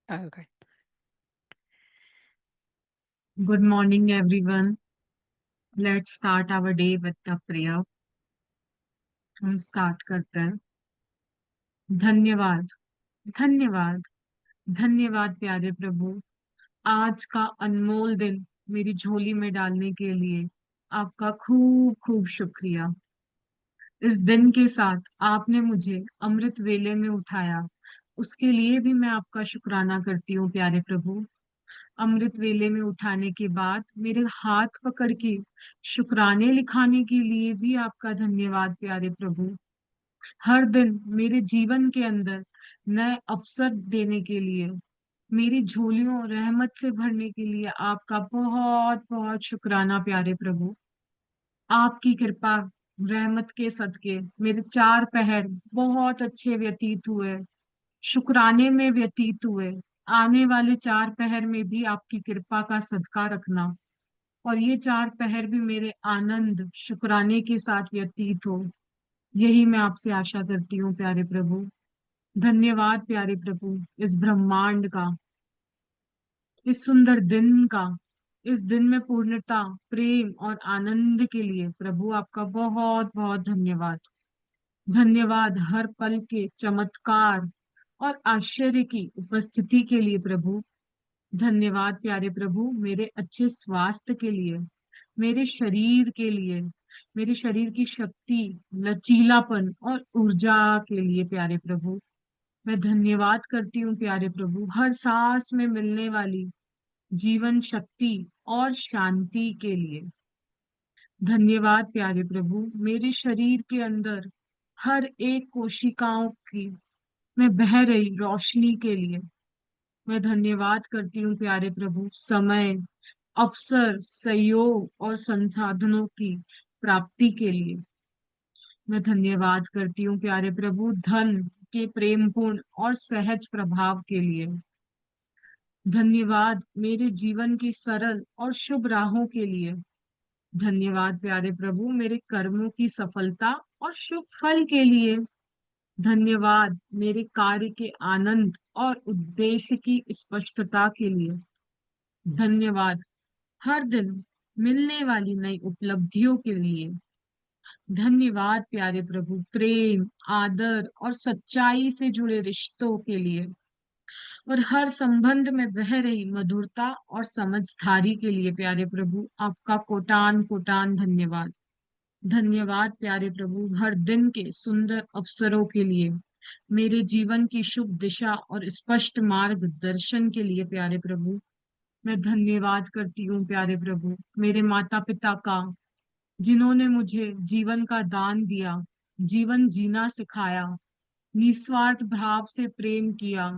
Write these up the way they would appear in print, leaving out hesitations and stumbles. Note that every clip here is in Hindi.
Okay. Good morning, everyone. Let's start our day with the prayer. हम स्टार्ट करते हैं। धन्यवाद, धन्यवाद, धन्यवाद प्यारे प्रभु, आज का अनमोल दिन मेरी झोली में डालने के लिए आपका खूब खूब शुक्रिया। इस दिन के साथ आपने मुझे अमृत वेले में उठाया, उसके लिए भी मैं आपका शुक्राना करती हूँ प्यारे प्रभु। अमृत वेले में उठाने के बाद मेरे हाथ पकड़ के शुक्राने लिखाने के लिए भी आपका धन्यवाद प्यारे प्रभु। हर दिन मेरे जीवन के अंदर नए अवसर देने के लिए, मेरी झोलियों रहमत से भरने के लिए आपका बहुत बहुत शुक्राना प्यारे प्रभु। आपकी कृपा रहमत के सदके मेरे चार पहर बहुत अच्छे व्यतीत हुए, शुक्राने में व्यतीत हुए। आने वाले चार पहर में भी आपकी कृपा का सदका रखना, और ये चार पहर भी मेरे आनंद शुक्राने के साथ व्यतीत हो, यही मैं आपसे आशा करती हूँ प्यारे प्रभु। धन्यवाद प्यारे प्रभु, इस ब्रह्मांड का, इस सुंदर दिन का, इस दिन में पूर्णता, प्रेम और आनंद के लिए प्रभु आपका बहुत बहुत धन्यवाद। धन्यवाद हर पल के चमत्कार और आश्चर्य की उपस्थिति के लिए प्रभु। धन्यवाद प्यारे प्रभु, मेरे अच्छे स्वास्थ्य के लिए, मेरे शरीर के लिए, मेरे शरीर की शक्ति, लचीलापन और ऊर्जा के लिए प्यारे प्रभु। मैं धन्यवाद करती हूँ प्यारे प्रभु, हर सांस में मिलने वाली जीवन शक्ति और शांति के लिए। धन्यवाद प्यारे प्रभु, मेरे शरीर के अंदर हर एक कोशिकाओं की में बह रही रोशनी के लिए मैं धन्यवाद करती हूँ प्यारे प्रभु। समय, अवसर, सहयोग और संसाधनों की प्राप्ति के लिए मैं धन्यवाद करती हूँ प्यारे प्रभु। धन के प्रेमपूर्ण और सहज प्रभाव के लिए धन्यवाद, मेरे जीवन की सरल और शुभ राहों के लिए धन्यवाद प्यारे प्रभु, मेरे कर्मों की सफलता और शुभ फल के लिए धन्यवाद, मेरे कार्य के आनंद और उद्देश्य की स्पष्टता के लिए धन्यवाद, हर दिन मिलने वाली नई उपलब्धियों के लिए धन्यवाद प्यारे प्रभु, प्रेम, आदर और सच्चाई से जुड़े रिश्तों के लिए और हर संबंध में बह रही मधुरता और समझदारी के लिए प्यारे प्रभु आपका कोटान कोटान धन्यवाद। धन्यवाद प्यारे प्रभु, हर दिन के सुंदर अवसरों के लिए, मेरे जीवन की शुभ दिशा और स्पष्ट मार्गदर्शन के लिए प्यारे प्रभु। मैं धन्यवाद करती हूँ प्यारे प्रभु, मेरे माता पिता का, जिन्होंने मुझे जीवन का दान दिया, जीवन जीना सिखाया, निस्वार्थ भाव से प्रेम किया,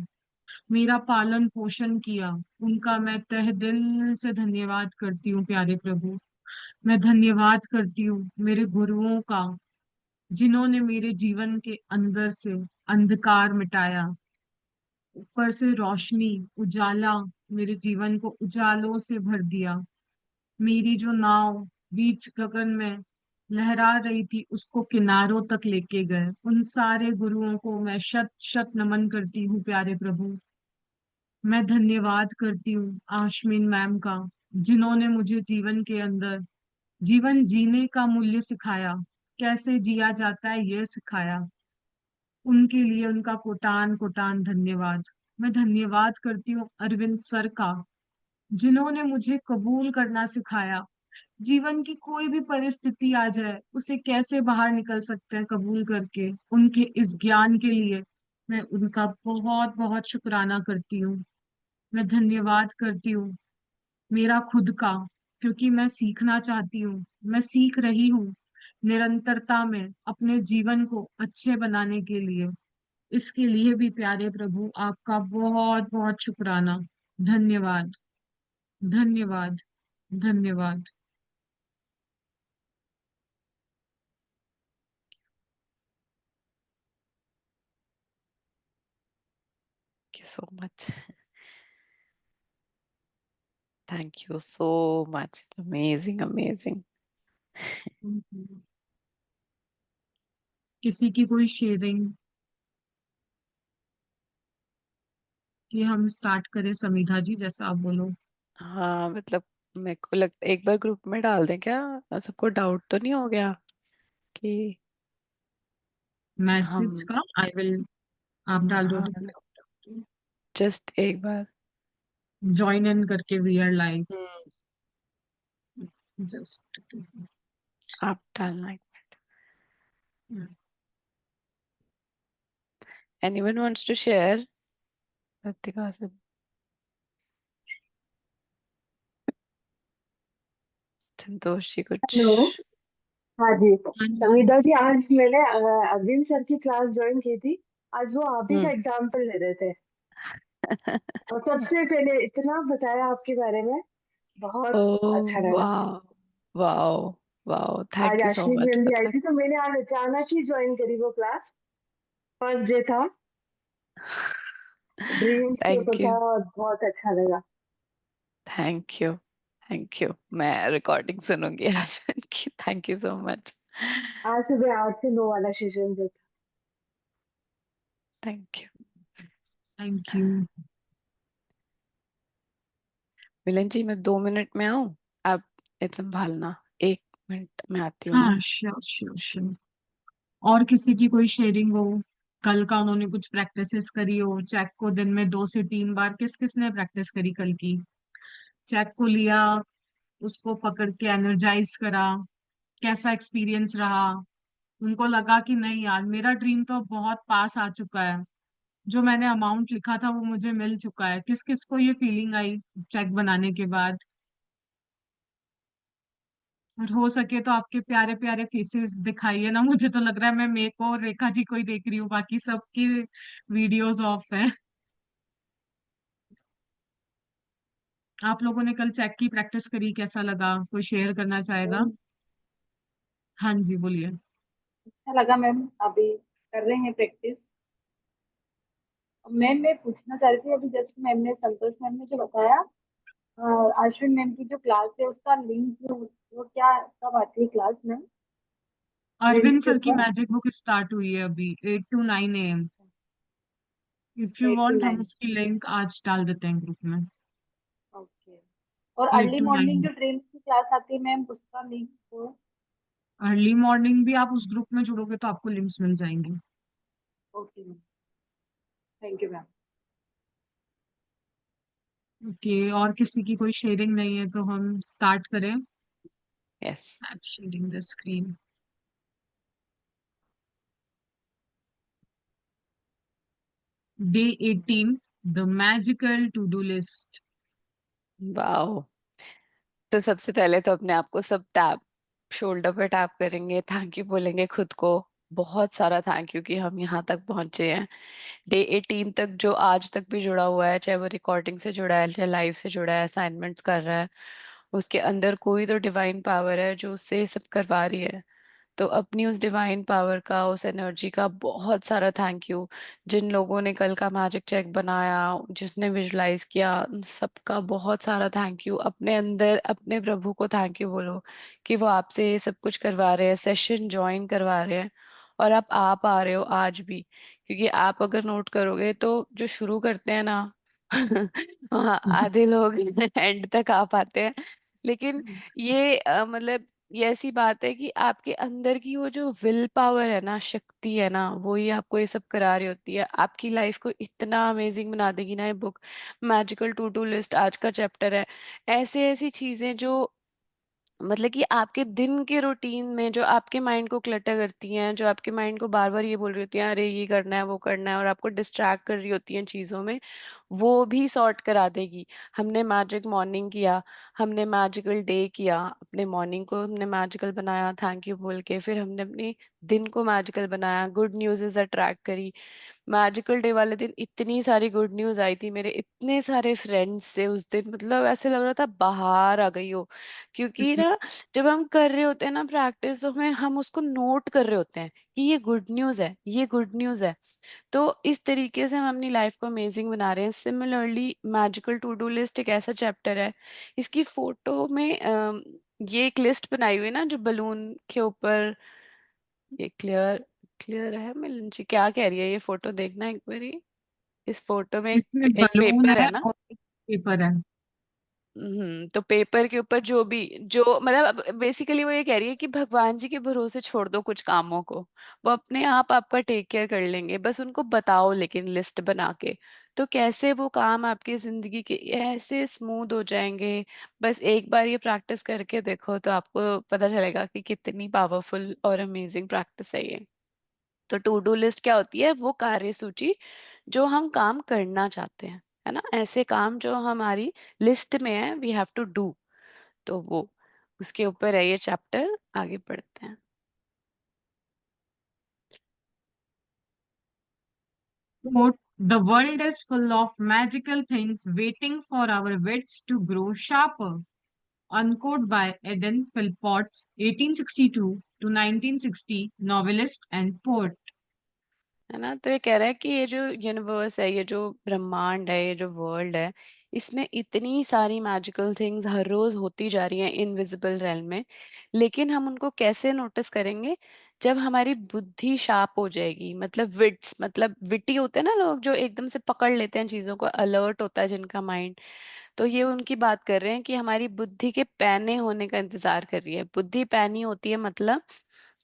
मेरा पालन पोषण किया, उनका मैं तहे दिल से धन्यवाद करती हूँ प्यारे प्रभु। मैं धन्यवाद करती हूँ मेरे गुरुओं का, जिन्होंने मेरे जीवन के अंदर से अंधकार मिटाया, ऊपर से रोशनी, उजाला, मेरे जीवन को उजालों से भर दिया। मेरी जो नाव बीच गगन में लहरा रही थी उसको किनारों तक लेके गए, उन सारे गुरुओं को मैं शत शत नमन करती हूँ प्यारे प्रभु। मैं धन्यवाद करती हूँ आशमीन मैम का, जिन्होंने मुझे जीवन के अंदर जीवन जीने का मूल्य सिखाया, कैसे जिया जाता है यह सिखाया। उनके लिए उनका कोटान कोटान धन्यवाद। मैं धन्यवाद करती हूँ अरविंद सर का, जिन्होंने मुझे कबूल करना सिखाया। जीवन की कोई भी परिस्थिति आ जाए उसे कैसे बाहर निकल सकते हैं कबूल करके, उनके इस ज्ञान के लिए मैं उनका बहुत बहुत शुक्राना करती हूँ। मैं धन्यवाद करती हूँ मेरा खुद का, क्योंकि मैं सीखना चाहती हूँ, मैं सीख रही हूँ निरंतरता में अपने जीवन को अच्छे बनाने के लिए। इसके लिए भी प्यारे प्रभु आपका बहुत बहुत शुक्राना। धन्यवाद, धन्यवाद, धन्यवाद। Thank you so much. Thank you so much. It's amazing, amazing. किसी की कोई शेयरिंग, कि हम स्टार्ट करें समीधा जी, जैसा आप बोलो। हाँ मतलब मेरे को लग एक बार ग्रुप में डाल दें क्या, सबको डाउट तो नहीं हो गया कि मैसेज हम। का आई विल, आप डाल दो हाँ तो जस्ट एक बार। ज्वाइन इन करके we are live. Hmm, just आप डालना है। Anyone wants to share? Kritika से संतोष जी कुछ। हेलो। हाँ जी। हाँ जी। समीता जी, आज मैंने अरविंद सर की क्लास ज्वाइन की थी। आज वो आप ही का हम्म। एग्जाम्पल ले रहे थे और सबसे पहले इतना बताया आपके बारे में, ओ बहुत अच्छा लगा। वाह, वाह, वाह, आज thank you so Ashwini much ma'am भी आई मतलब। थी तो मैंने आज अचानक ही ज्वाइन करी वो क्लास। फर्स्ट डे था, ड्रीम्स के ऊपर थैंक था यू, और बहुत अच्छा लगा। Thank you, thank you. मैं रिकॉर्डिंग सुनूंगी आज की। Thank you so much. आज सुबह 8 से 9 वाला सेशन जो था। Thank you. Thank you. Milan ji मैं 2 मिनट में आऊं, आप ये संभालना। 1 मिनट में आती हूँ मैं। हाँ श्योर श्योर श्योर। और किसी की कोई शेयरिंग हो, कल का उन्होंने कुछ प्रैक्टिसेस करी हो, चेक को दिन में 2 से 3 बार, किस किसने प्रैक्टिस करी कल की, चेक को लिया, उसको पकड़ के एनर्जाइज करा, कैसा एक्सपीरियंस रहा, उनको लगा कि नहीं यार मेरा ड्रीम तो बहुत पास आ चुका है, जो मैंने अमाउंट लिखा था वो मुझे मिल चुका है, किस किस को ये फीलिंग आई चेक बनाने के बाद। और हो सके तो आपके प्यारे प्यारे फेसेस दिखाइए ना, मुझे तो लग रहा है मैं मेरे को और रेखा जी को ही देख रही हूँ, बाकी सबकी वीडियोस ऑफ है। आप लोगों ने कल चेक की प्रैक्टिस करी, कैसा लगा, कोई शेयर करना चाहेगा? मैम, हाँ जी बोलिए। अच्छा लगा मैम। अभी कर रहे हैं प्रैक्टिस। मैम, मैं पूछना चाह रही थी, अभी जस्ट मैम ने, संतोष मैम ने जो बताया, अश्विन मैम की जो क्लास है उसका लिंक, वो क्या, कब आती है क्लास मैम, रील्स अरविंद के सर की ऊपर? मैजिक बुक स्टार्ट हुई है अभी 8 to 9 AM। If you eight to want हम नाइन उसकी लिंक आज डाल देते हैं ग्रुप में। ओके। और eight early to morning nine जो ड्रीम्स की क्लास आती है मैम, उसका लिंक हो? अर्ली मॉर्निंग भी आप उस ग्रुप में जुड़ोगे तो आपको लिंक्स मिल जाएंगे। Okay ma'am, thank you ma'am. Okay, और किसी की कोई शेयरिंग नहीं है तो हम स्टार्ट करें। Yes. Sharing the screen. Day 18, the magical to do list. Wow. तो सबसे पहले तो अपने आप को सब टैप, शोल्डर पे टैप करेंगे, थैंक यू बोलेंगे खुद को। बहुत सारा थैंक यू कि हम यहाँ तक पहुंचे हैं। डे 18 तक जो आज तक भी जुड़ा हुआ है, चाहे वो रिकॉर्डिंग से जुड़ा है, चाहे लाइव से जुड़ा है, असाइनमेंट्स कर रहा है, उसके अंदर कोई तो डिवाइन पावर है जो उससे ये सब करवा रही है। तो अपनी उस डिवाइन पावर का, उस एनर्जी का बहुत सारा थैंक यू। जिन लोगों ने कल का मैजिक चेक बनाया, जिसने विजुलाइज किया, उन सबका बहुत सारा थैंक यू। अपने अंदर अपने प्रभु को थैंक यू बोलो कि वो आपसे ये सब कुछ करवा रहे हैं, सेशन ज्वाइन करवा रहे हैं। और आप आ पा रहे हो आज भी, क्योंकि आप अगर नोट करोगे तो जो शुरू करते हैं ना वहाँ आधे लोग एंड तक आ पाते हैं। लेकिन ये मतलब ये ऐसी बात है कि आपके अंदर की वो जो विल पावर है ना, शक्ति है ना, वो ही आपको ये सब करा रही होती है। आपकी लाइफ को इतना अमेजिंग बना देगी ना ये book. Magical to do list आज का चैप्टर है। ऐसे ऐसी चीजें जो मतलब कि आपके दिन के रूटीन में जो आपके माइंड को क्लटर करती हैं, जो आपके माइंड को बार बार ये बोल रही होती हैं अरे ये करना है वो करना है, और आपको डिस्ट्रैक्ट कर रही होती हैं चीज़ों में, वो भी सॉर्ट करा देगी। हमने मैजिक मॉर्निंग किया, हमने मैजिकल डे किया, अपने मॉर्निंग को हमने मैजिकल बनाया थैंक यू बोल के, फिर हमने अपने दिन को मैजिकल बनाया, गुड न्यूज़ अट्रैक्ट करी। मैजिकल डे वाले दिन इतनी सारी गुड न्यूज आई थी मेरे इतने सारे फ्रेंड्स से उस दिन, मतलब ऐसे लग रहा था बाहर आ गई हो। क्योंकि ना जब हम कर रहे होते हैं ना प्रैक्टिस, तो हम उसको नोट कर रहे होते हैं कि ये गुड न्यूज है, ये गुड न्यूज है। तो इस तरीके से हम अपनी लाइफ को अमेजिंग बना रहे हैं। Similarly magical to do list एक ऐसा चैप्टर है, इसकी फोटो में ये एक लिस्ट बनाई हुई है ना जो बलून के ऊपर, ये क्लियर क्लियर है मिलन जी? क्या कह रही है ये फोटो, देखना एक बारी। इस फोटो में इसमें एक बलून पेपर है है ना। और एक पेपर है। तो पेपर के ऊपर जो भी, जो मतलब बेसिकली वो ये कह रही है कि भगवान जी के भरोसे छोड़ दो कुछ कामों को, वो अपने आप आपका टेक केयर कर लेंगे, बस उनको बताओ लेकिन लिस्ट बना के। तो कैसे वो काम आपकी जिंदगी के ऐसे स्मूथ हो जाएंगे। बस एक बार ये प्रैक्टिस करके देखो तो आपको पता चलेगा कि कितनी पावरफुल और अमेजिंग प्रैक्टिस है ये। तो टू डू लिस्ट क्या होती है? वो कार्य सूची जो हम काम करना चाहते हैं, है ना, ऐसे काम जो हमारी लिस्ट में है, वी हैव टू डू। तो वो उसके ऊपर है ये चैप्टर, आगे पढ़ते हैं। Quote, the world is full of magical things waiting for our wits to grow sharper. Unquote by Eden Philpotts, 1862 to 1960, novelist and poet. है ना, तो ये कह रहा है कि ये जो यूनिवर्स है, ये जो ब्रह्मांड है, ये जो वर्ल्ड है, इसमें इतनी सारी मैजिकल थिंग्स हर रोज होती जा रही हैं इनविजिबल रेल में। लेकिन हम उनको कैसे नोटिस करेंगे? जब हमारी बुद्धि शार्प हो जाएगी, मतलब विट्स, मतलब विटी होते हैं ना लोग जो एकदम से पकड़ लेते हैं चीजों को, अलर्ट होता है जिनका माइंड। तो ये उनकी बात कर रहे हैं कि हमारी बुद्धि के पैने होने का इंतजार कर रही है। बुद्धि पैनी होती है मतलब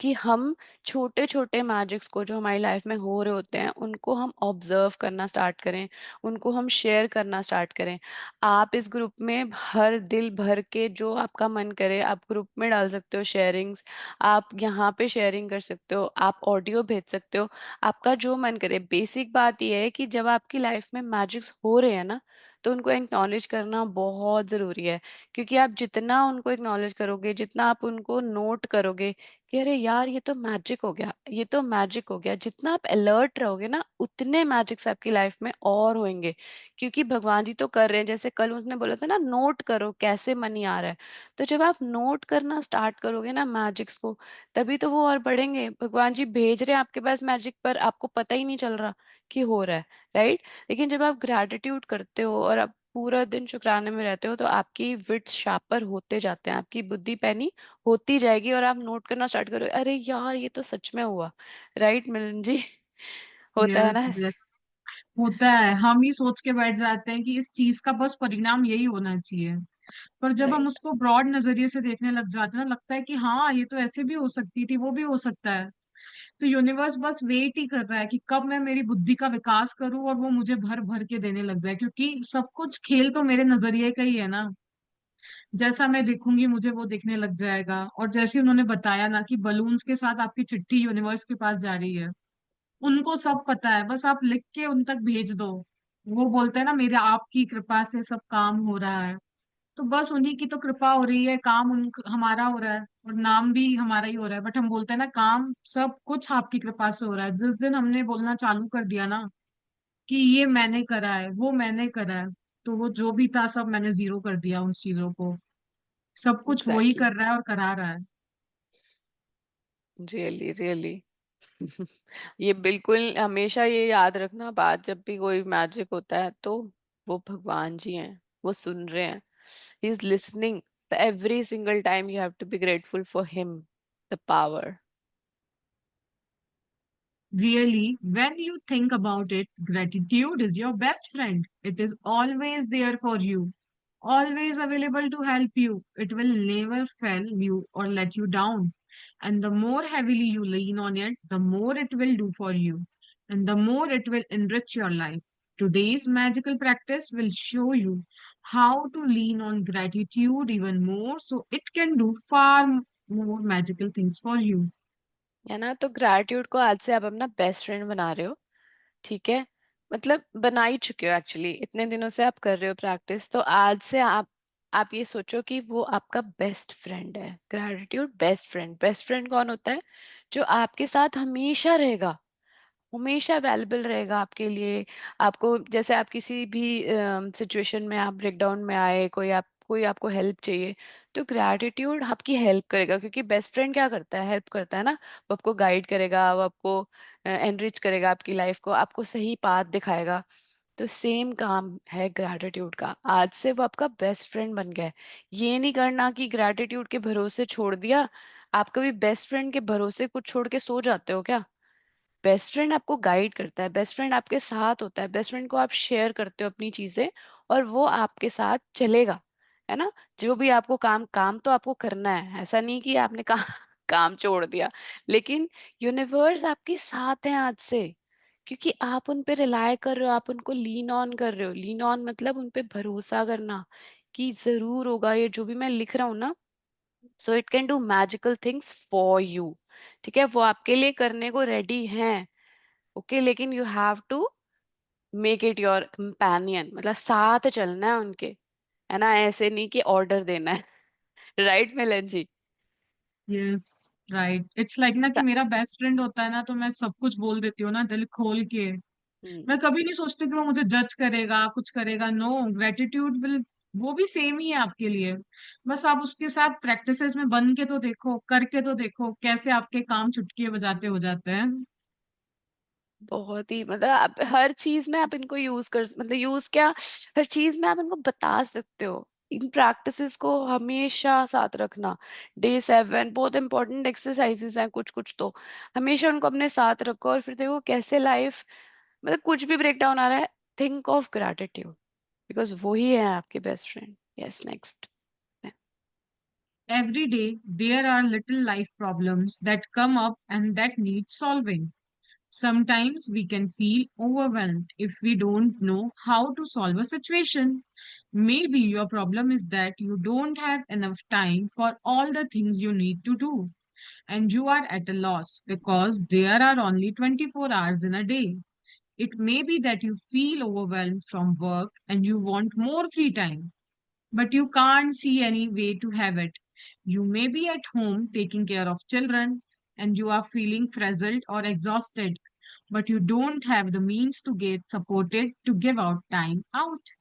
कि हम छोटे छोटे मैजिक्स को जो हमारी लाइफ में हो रहे होते हैं उनको हम ऑब्जर्व करना स्टार्ट करें, उनको हम शेयर करना स्टार्ट करें। आप इस ग्रुप में हर दिल भर के जो आपका मन करे आप ग्रुप में डाल सकते हो शेयरिंग्स, आप यहाँ पे शेयरिंग कर सकते हो, आप ऑडियो भेज सकते हो, आपका जो मन करे। बेसिक बात यह है कि जब आपकी लाइफ में मैजिक्स हो रहे हैं ना, तो उनको एक्नॉलेज करना बहुत ज़रूरी है। क्योंकि आप जितना उनको एक्नॉलेज करोगे, जितना आप उनको नोट करोगे कि अरे यार ये तो मैजिक हो गया, ये तो मैजिक हो गया, जितना आप अलर्ट रहोगे ना उतने मैजिक्स आपकी लाइफ में और होंगे। क्योंकि भगवान जी तो कर रहे हैं, जैसे कल उसने बोला था ना, नोट करो कैसे मनी आ रहा है। तो जब आप नोट करना स्टार्ट करोगे ना मैजिक्स को, तभी तो वो और बढ़ेंगे। भगवान जी भेज रहे हैं आपके पास मैजिक, पर आपको पता ही नहीं चल रहा कि हो रहा है, राइट। लेकिन जब आप ग्रैटिट्यूड करते हो और आप पूरा दिन शुक्राने में रहते हो, तो आपकी विट्स शार्पर होते जाते हैं, आपकी बुद्धि पैनी होती जाएगी और आप नोट करना स्टार्ट करो, अरे यार ये तो सच में हुआ। राइट मिलन जी? होता है ना यस ऐसे? यस, होता है। हम ही सोच के बैठ जाते हैं कि इस चीज का बस परिणाम यही होना चाहिए। पर जब हम राइट। उसको ब्रॉड नजरिए से देखने लग जाते हैं ना, लगता है कि हाँ ये तो ऐसे भी हो सकती थी, वो भी हो सकता है। तो यूनिवर्स बस वेट ही कर रहा है कि कब मैं मेरी बुद्धि का विकास करूं और वो मुझे भर भर के देने लग जाए, क्योंकि सब कुछ खेल तो मेरे नजरिए का ही है ना। जैसा मैं देखूंगी मुझे वो दिखने लग जाएगा। और जैसे उन्होंने बताया ना कि बलून्स के साथ आपकी चिट्ठी यूनिवर्स के पास जा रही है, उनको सब पता है, बस आप लिख के उन तक भेज दो। वो बोलते हैं ना, मेरे आपकी कृपा से सब काम हो रहा है। तो बस उन्हीं की तो कृपा हो रही है, काम उन हमारा हो रहा है और नाम भी हमारा ही हो रहा है। बट हम बोलते हैं ना, काम सब कुछ आपकी कृपा से हो रहा है। जिस दिन हमने बोलना चालू कर दिया ना कि ये मैंने करा है, वो मैंने करा है, तो वो जो भी था सब मैंने जीरो कर दिया उन चीजों को। सब कुछ वो ही एग्जैक्टली। कर रहा है और करा रहा है। Really really. ये बिल्कुल हमेशा ये याद रखना बात, जब भी कोई मैजिक होता है तो वो भगवान जी हैं, वो सुन रहे हैं, he is listening. Every single time you have to be grateful for him, the power. Really, when you think about it, gratitude is your best friend. It is always there for you, always available to help you. It will never fail you or let you down. And the more heavily you lean on it, the more it will do for you, and the more it will enrich your life. Today's magical practice will show you how to lean on gratitude even more so it can do far more magical things for you. है ना, तो ग्रैटिट्यूड को आज से आप अपना बेस्ट फ्रेंड बना रहे हो, ठीक है। मतलब बना ही चुके हो एक्चुअली, इतने दिनों से आप कर रहे हो प्रैक्टिस, तो आज से आप ये सोचो कि वो आपका बेस्ट फ्रेंड है। Gratitude best friend, best friend कौन होता है? जो आपके साथ हमेशा रहेगा, हमेशा अवेलेबल रहेगा आपके लिए। आपको जैसे आप किसी भी सिचुएशन में आप ब्रेकडाउन में आए, कोई आपको हेल्प चाहिए, तो ग्रैटिट्यूड आपकी हेल्प करेगा। क्योंकि बेस्ट फ्रेंड क्या करता है? हेल्प करता है ना। वो आपको गाइड करेगा, वो आपको एनरिच करेगा आपकी लाइफ को, आपको सही पाथ दिखाएगा। तो सेम काम है ग्रैटिट्यूड का, आज से वो आपका बेस्ट फ्रेंड बन गया है। ये नहीं करना कि ग्रैटिट्यूड के भरोसे छोड़ दिया। आप कभी बेस्ट फ्रेंड के भरोसे कुछ छोड़ के सो जाते हो क्या? बेस्ट फ्रेंड आपको गाइड करता है, बेस्ट फ्रेंड आपके साथ होता है, बेस्ट फ्रेंड को आप शेयर करते हो अपनी चीजें और वो आपके साथ चलेगा, है ना। जो भी आपको काम काम तो आपको करना है, ऐसा नहीं कि आपने काम काम छोड़ दिया, लेकिन यूनिवर्स आपके साथ है आज से, क्योंकि आप उन पे रिलाय कर रहे हो, आप उनको लीन ऑन कर रहे हो। लीन ऑन मतलब उन पे भरोसा करना कि जरूर होगा ये जो भी मैं लिख रहा हूँ ना, so it can do magical things for you. ठीक है, वो आपके लिए करने को रेडी हैं। ओके, लेकिन you have to make it your companion, मतलब साथ चलना है उनके, है ना, ऐसे नहीं कि ऑर्डर देना है। Right Milan ji. Yes, right. It's like ना कि सा- मेरा बेस्ट फ्रेंड होता है ना, तो मैं सब कुछ बोल देती हूँ ना दिल खोल के। हम्म, मैं कभी नहीं सोचती कि वो मुझे जज करेगा, कुछ करेगा। नो, ग्रेटिट्यूड विल, वो भी सेम ही है आपके लिए। बस आप उसके साथ प्रैक्टिसेस में बन के तो देखो, करके तो देखो, कैसे आपके काम चुटकी बजाते हो जाते हैं। बहुत ही मतलब आप हर चीज में आप इनको यूज कर, मतलब यूज क्या, हर चीज में आप इनको बता सकते हो। इन प्रैक्टिसेस को हमेशा साथ रखना। डे 7 बहुत इंपॉर्टेंट एक्सरसाइजेस हैं, कुछ कुछ तो हमेशा उनको अपने साथ रखो, और फिर देखो कैसे लाइफ, मतलब कुछ भी ब्रेक डाउन आ रहा है, थिंक ऑफ ग्रैटिट्यूड, बिकॉज वो ही है आपके best friend. Yes, next. Every day, there are little life problems that come up and that need solving. Sometimes we can feel overwhelmed if we don't know how to solve a situation. Maybe your problem is that you don't have enough time for all the things you need to do, and you are at a loss because there are only 24 hours in a day. It may be that you feel overwhelmed from work and you want more free time, but you can't see any way to have it. You may be at home taking care of children and you are feeling frazzled or exhausted, but you don't have the means to get supported to give out time out.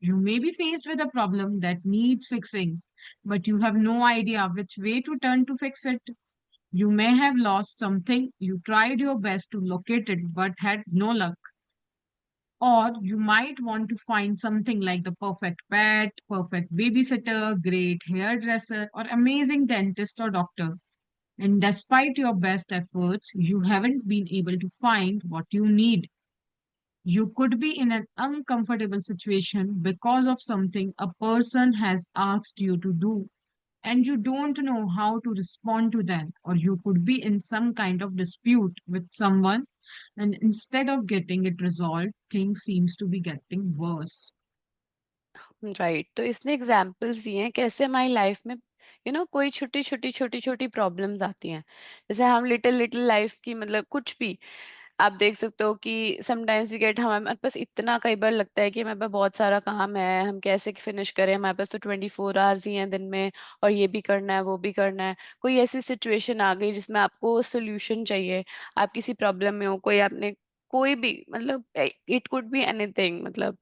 You may be faced with a problem that needs fixing, but you have no idea which way to turn to fix it. You may have lost something, you tried your best to locate it but had no luck. Or you might want to find something like the perfect pet, perfect babysitter, great hairdresser, or amazing dentist or doctor. And despite your best efforts, you haven't been able to find what you need. You could be in an uncomfortable situation because of something a person has asked you to do, and you don't know how to respond to that. Or you could be in some kind of dispute with someone, and instead of getting it resolved, things seems to be getting worse. Right, तो इसने एग्जाम्पल्स दिए हैं कैसे हमारी लाइफ में कोई छोटी छोटी छोटी छोटी प्रॉब्लम्स आती हैं। जैसे हम लिटिल लिटिल लाइफ की, मतलब कुछ भी आप देख सकते हो कि समटाइम्स वी गेट, हमारे पास इतना कई बार लगता है कि हमारे पास बहुत सारा काम है, हम कैसे फिनिश करें, हमारे पास तो 24 आवर्स ही हैं दिन में, और ये भी करना है वो भी करना है। कोई ऐसी सिचुएशन आ गई जिसमें आपको सोल्यूशन चाहिए, आप किसी प्रॉब्लम में हो, कोई आपने कोई भी, मतलब इट कुड बी एनीथिंग, मतलब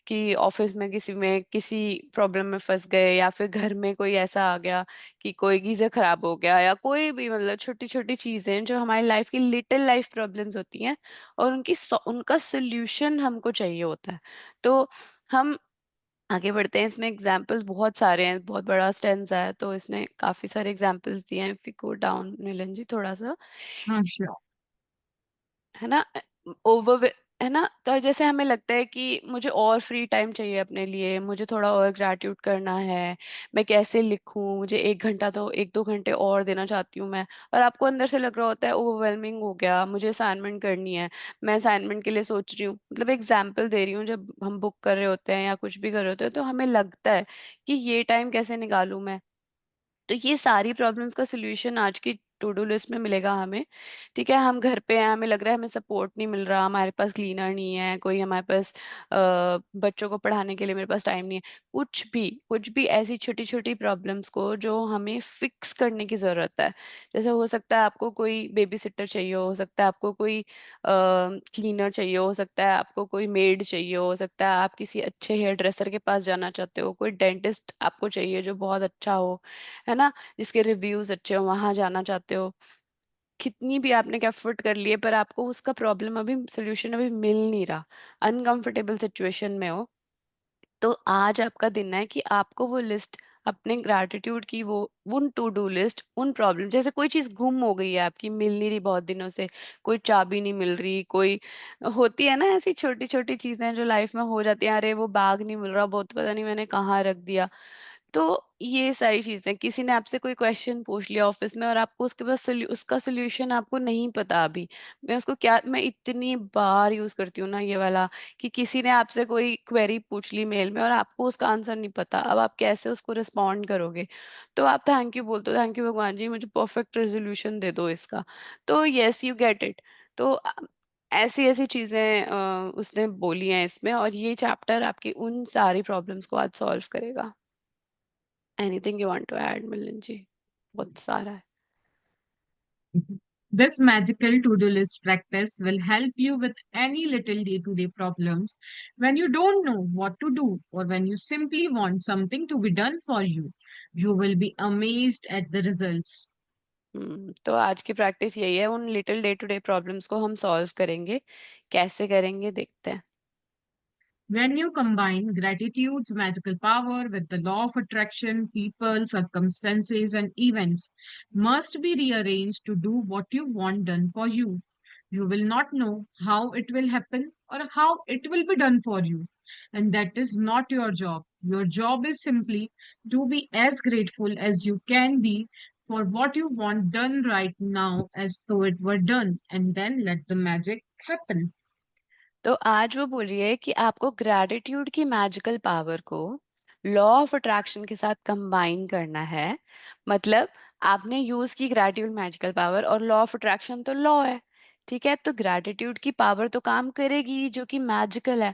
कि ऑफिस में किसी में किसी प्रॉब्लम में फंस गए, या फिर घर में कोई ऐसा आ गया कि कोई गीजर खराब हो गया, या कोई भी, मतलब छोटी छोटी चीजें जो हमारी लाइफ की लिटिल लाइफ प्रॉब्लम्स होती हैं, और उनका सोल्यूशन हमको चाहिए होता है। तो हम आगे बढ़ते हैं, इसमें एग्जाम्पल्स बहुत सारे हैं, बहुत बड़ा स्टेंजा है, तो इसने काफी सारे एग्जाम्पल्स दिए हैं। इफ यू गो डाउन नीलन जी थोड़ा सा, हाँ, sure. है ना, ओवर, है ना। तो जैसे हमें लगता है कि मुझे और फ्री टाइम चाहिए अपने लिए, मुझे थोड़ा और ग्रैटिट्यूड करना है, मैं कैसे लिखूं, मुझे 1 घंटा तो 1-2 घंटे और देना चाहती हूँ मैं, और आपको अंदर से लग रहा होता है ओवरवेलमिंग हो गया, मुझे असाइनमेंट करनी है, मैं असाइनमेंट के लिए सोच रही हूँ, मतलब एग्जाम्पल दे रही हूँ, जब हम बुक कर रहे होते हैं या कुछ भी कर रहे होते हैं तो हमें लगता है कि ये टाइम कैसे निकालूं मैं। तो ये सारी प्रॉब्लम्स का सोल्यूशन आज की टू डू लिस्ट में मिलेगा हमें। ठीक है, हम घर पे हैं, हमें लग रहा है हमें सपोर्ट नहीं मिल रहा, हमारे पास क्लीनर नहीं है कोई, हमारे पास बच्चों को पढ़ाने के लिए मेरे पास टाइम नहीं है, कुछ भी ऐसी छोटी छोटी प्रॉब्लम्स को जो हमें फिक्स करने की ज़रूरत है। जैसे हो सकता है आपको कोई बेबी सिटर चाहिए, हो सकता है आपको कोई क्लीनर चाहिए, हो सकता है आपको कोई मेड चाहिए, हो सकता है आप किसी अच्छे हेयर ड्रेसर के पास जाना चाहते हो, कोई डेंटिस्ट आपको चाहिए जो बहुत अच्छा हो, है ना, जिसके रिव्यूज अच्छे हो, वहां जाना चाहते हो। कितनी भी आपने एफर्ट कर लिए पर आपको उसका प्रॉब्लम अभी सोल्यूशन अभी मिल नहीं रहा, अनकंफर्टेबल सिचुएशन में हो, तो आज आपका दिन है कि आपको वो लिस्ट अपने ग्रैटिट्यूड की वो उन टू डू लिस्ट, उन प्रॉब्लम, जैसे कोई चीज गुम हो गई है आपकी, मिल नहीं रही बहुत दिनों से, कोई चाबी नहीं मिल रही, कोई होती है ना ऐसी छोटी छोटी चीजें जो लाइफ में हो जाती हैं, अरे वो बैग नहीं मिल रहा, बहुत पता नहीं मैंने कहाँ रख दिया। तो ये सारी चीजें, किसी ने आपसे कोई क्वेश्चन पूछ लिया ऑफिस में और आपको उसके पास उसका सोल्यूशन आपको नहीं पता अभी। मैं उसको क्या, मैं इतनी बार यूज करती हूँ ना ये वाला, कि किसी ने आपसे कोई क्वेरी पूछ ली मेल में और आपको उसका आंसर नहीं पता, अब आप कैसे उसको रिस्पॉन्ड करोगे? तो आप थैंक यू बोलते हो, थैंक यू भगवान जी मुझे परफेक्ट रेजोल्यूशन दे दो इसका। तो यस यू गेट इट। तो ऐसी ऐसी चीजें उसने बोली हैं इसमें, और ये चैप्टर आपकी उन सारी प्रॉब्लम्स को आज सॉल्व करेगा। Anything you want to add Milan ji? बहुत सारा है। This magical to-do list practice will help you with any little day-to-day problems when you don't know what to do or when you simply want something to be done for you. You will be amazed at the results. तो आज की प्रैक्टिस यही है, उन little day to day problems को हम सॉल्व करेंगे। कैसे करेंगे देखते हैं। When you combine gratitude's magical power with the law of attraction, people, circumstances, and events must be rearranged to do what you want done for you. You will not know how it will happen or how it will be done for you. And that is not your job. Your job is simply to be as grateful as you can be for what you want done right now as though it were done, and then let the magic happen. तो आज वो बोल रही है कि आपको ग्रैटिट्यूड की मैजिकल पावर को लॉ ऑफ अट्रैक्शन के साथ कंबाइन करना है। मतलब आपने यूज की ग्रैटिट्यूड मैजिकल पावर, और लॉ ऑफ अट्रैक्शन तो लॉ है, ठीक है? तो ग्रैटिट्यूड की पावर तो काम करेगी जो कि मैजिकल है।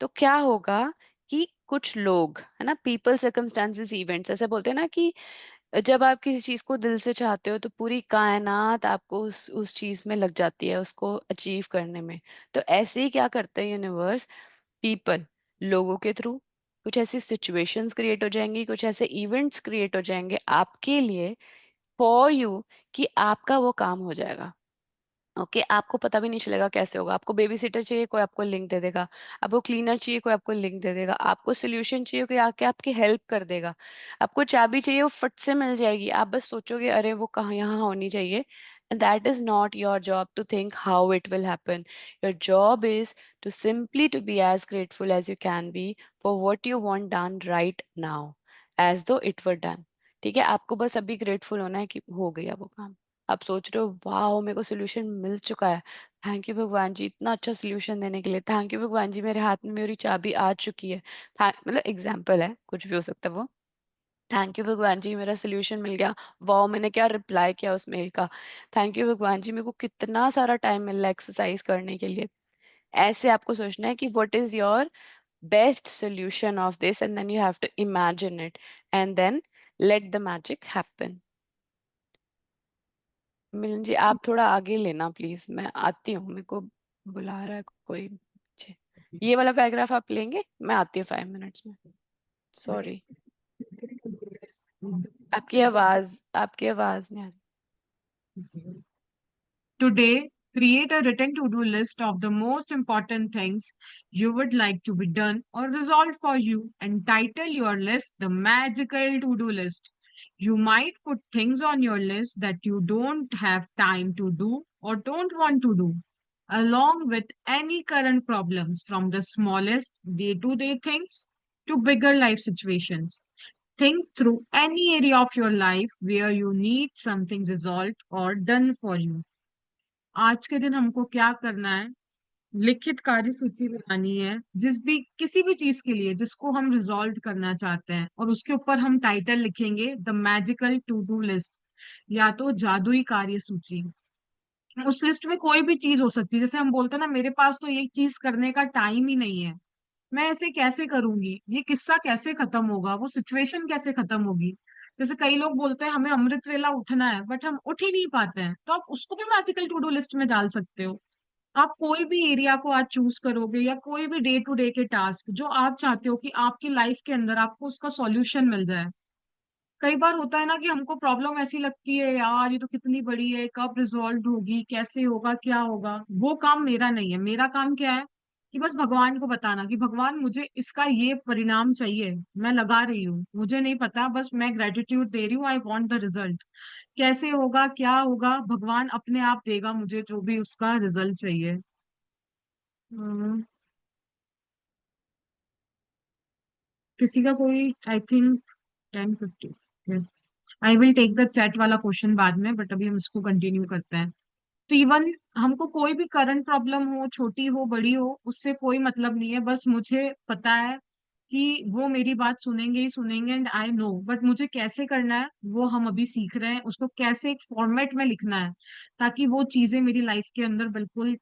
तो क्या होगा कि कुछ लोग, है ना, पीपल, सर्कमस्टांसेस, इवेंट्स, ऐसे बोलते हैं ना कि जब आप किसी चीज को दिल से चाहते हो तो पूरी कायनात आपको उस चीज में लग जाती है उसको अचीव करने में। तो ऐसे ही क्या करते हैं यूनिवर्स, पीपल, लोगों के थ्रू कुछ ऐसी सिचुएशंस क्रिएट हो जाएंगी, कुछ ऐसे इवेंट्स क्रिएट हो जाएंगे आपके लिए, फॉर यू, कि आपका वो काम हो जाएगा। ओके, आपको पता भी नहीं चलेगा कैसे होगा। आपको बेबी सिटर चाहिए, कोई आपको लिंक दे देगा। आपको क्लीनर चाहिए, कोई आपको लिंक दे देगा। आपको सोल्यूशन चाहिए, कोई आके आपकी हेल्प कर देगा। आपको चाबी चाहिए, वो फट से मिल जाएगी। आप बस सोचोगे अरे वो कहाँ, यहाँ होनी चाहिए। And that is not your job to think how it will happen. Your job is to simply to be as grateful as you can be for what you want done right now, as though it were done. ठीक है, आपको बस अभी ग्रेटफुल होना है कि हो गया वो काम। आप सोच रहे हो वाह मेरे को सोल्यूशन मिल चुका है, थैंक यू भगवान जी इतना अच्छा सोल्यूशन देने के लिए, थैंक यू भगवान जी मेरे हाथ में मेरी चाबी आ चुकी है। मतलब एग्जाम्पल है, कुछ भी हो सकता है वो। थैंक यू भगवान जी मेरा सोल्यूशन मिल गया, वाह मैंने क्या रिप्लाई किया उस मेल का, थैंक यू भगवान जी मेरे को कितना सारा टाइम मिल रहा है एक्सरसाइज करने के लिए। ऐसे आपको सोचना है कि what is your best solution of this, and then you have to imagine it, and then let the magic happen. Milan ji आप थोड़ा आगे लेना प्लीज, मैं आती हूँ, मेरे को बुला रहा है कोई पीछे। ये वाला पैराग्राफ आप लेंगे, मैं आती हूँ 5 मिनट्स में। सॉरी, आपकी आवाज नहीं आ रही। Today, create a written to-do list of the most important things you would like to be done or resolved for you and title your list the magical to-do list. You might put things on your list that you don't have time to do or don't want to do, along with any current problems from the smallest day-to-day things to bigger life situations. Think through any area of your life where you need something resolved or done for you. आज के दिन हमको क्या करना है? लिखित कार्य सूची बनानी है जिस भी किसी भी चीज के लिए जिसको हम रिजॉल्व करना चाहते हैं, और उसके ऊपर हम टाइटल लिखेंगे the magical to do list, या तो जादुई कार्य सूची। उस लिस्ट में कोई भी चीज हो सकती है, जैसे हम बोलते हैं ना मेरे पास तो ये चीज करने का टाइम ही नहीं है, मैं ऐसे कैसे करूंगी, ये किस्सा कैसे खत्म होगा, वो सिचुएशन कैसे खत्म होगी। जैसे कई लोग बोलते हैं हमें अमृत वेला उठना है बट हम उठ ही नहीं पाते हैं, तो आप उसको भी मैजिकल टू डू लिस्ट में डाल सकते हो। आप कोई भी एरिया को आज चूज करोगे या कोई भी डे टू डे के टास्क जो आप चाहते हो कि आपकी लाइफ के अंदर आपको उसका सॉल्यूशन मिल जाए। कई बार होता है ना कि हमको प्रॉब्लम ऐसी लगती है यार ये तो कितनी बड़ी है, कब रिजॉल्व होगी, कैसे होगा, क्या होगा। वो काम मेरा नहीं है। मेरा काम क्या है? कि बस भगवान को बताना कि भगवान मुझे इसका ये परिणाम चाहिए, मैं लगा रही हूँ, मुझे नहीं पता, बस मैं ग्रेटिट्यूड दे रही हूँ, आई वांट द रिजल्ट। कैसे होगा, क्या होगा, भगवान अपने आप देगा मुझे जो भी उसका रिजल्ट चाहिए। हम्म, किसी का कोई, I think 10:50। I will take the chat वाला क्वेश्चन बाद में, बट अभी हम इसको कंटिन्यू करते हैं। तो इवन हमको कोई भी करंट प्रॉब्लम हो, छोटी हो बड़ी हो, उससे कोई मतलब नहीं है, बस मुझे पता है कि वो मेरी बात सुनेंगे ही सुनेंगे, एंड आई नो, बट मुझे कैसे करना है वो हम अभी सीख रहे हैं, उसको कैसे एक फॉर्मेट में लिखना है ताकि वो चीजें मेरी लाइफ के अंदर बिल्कुल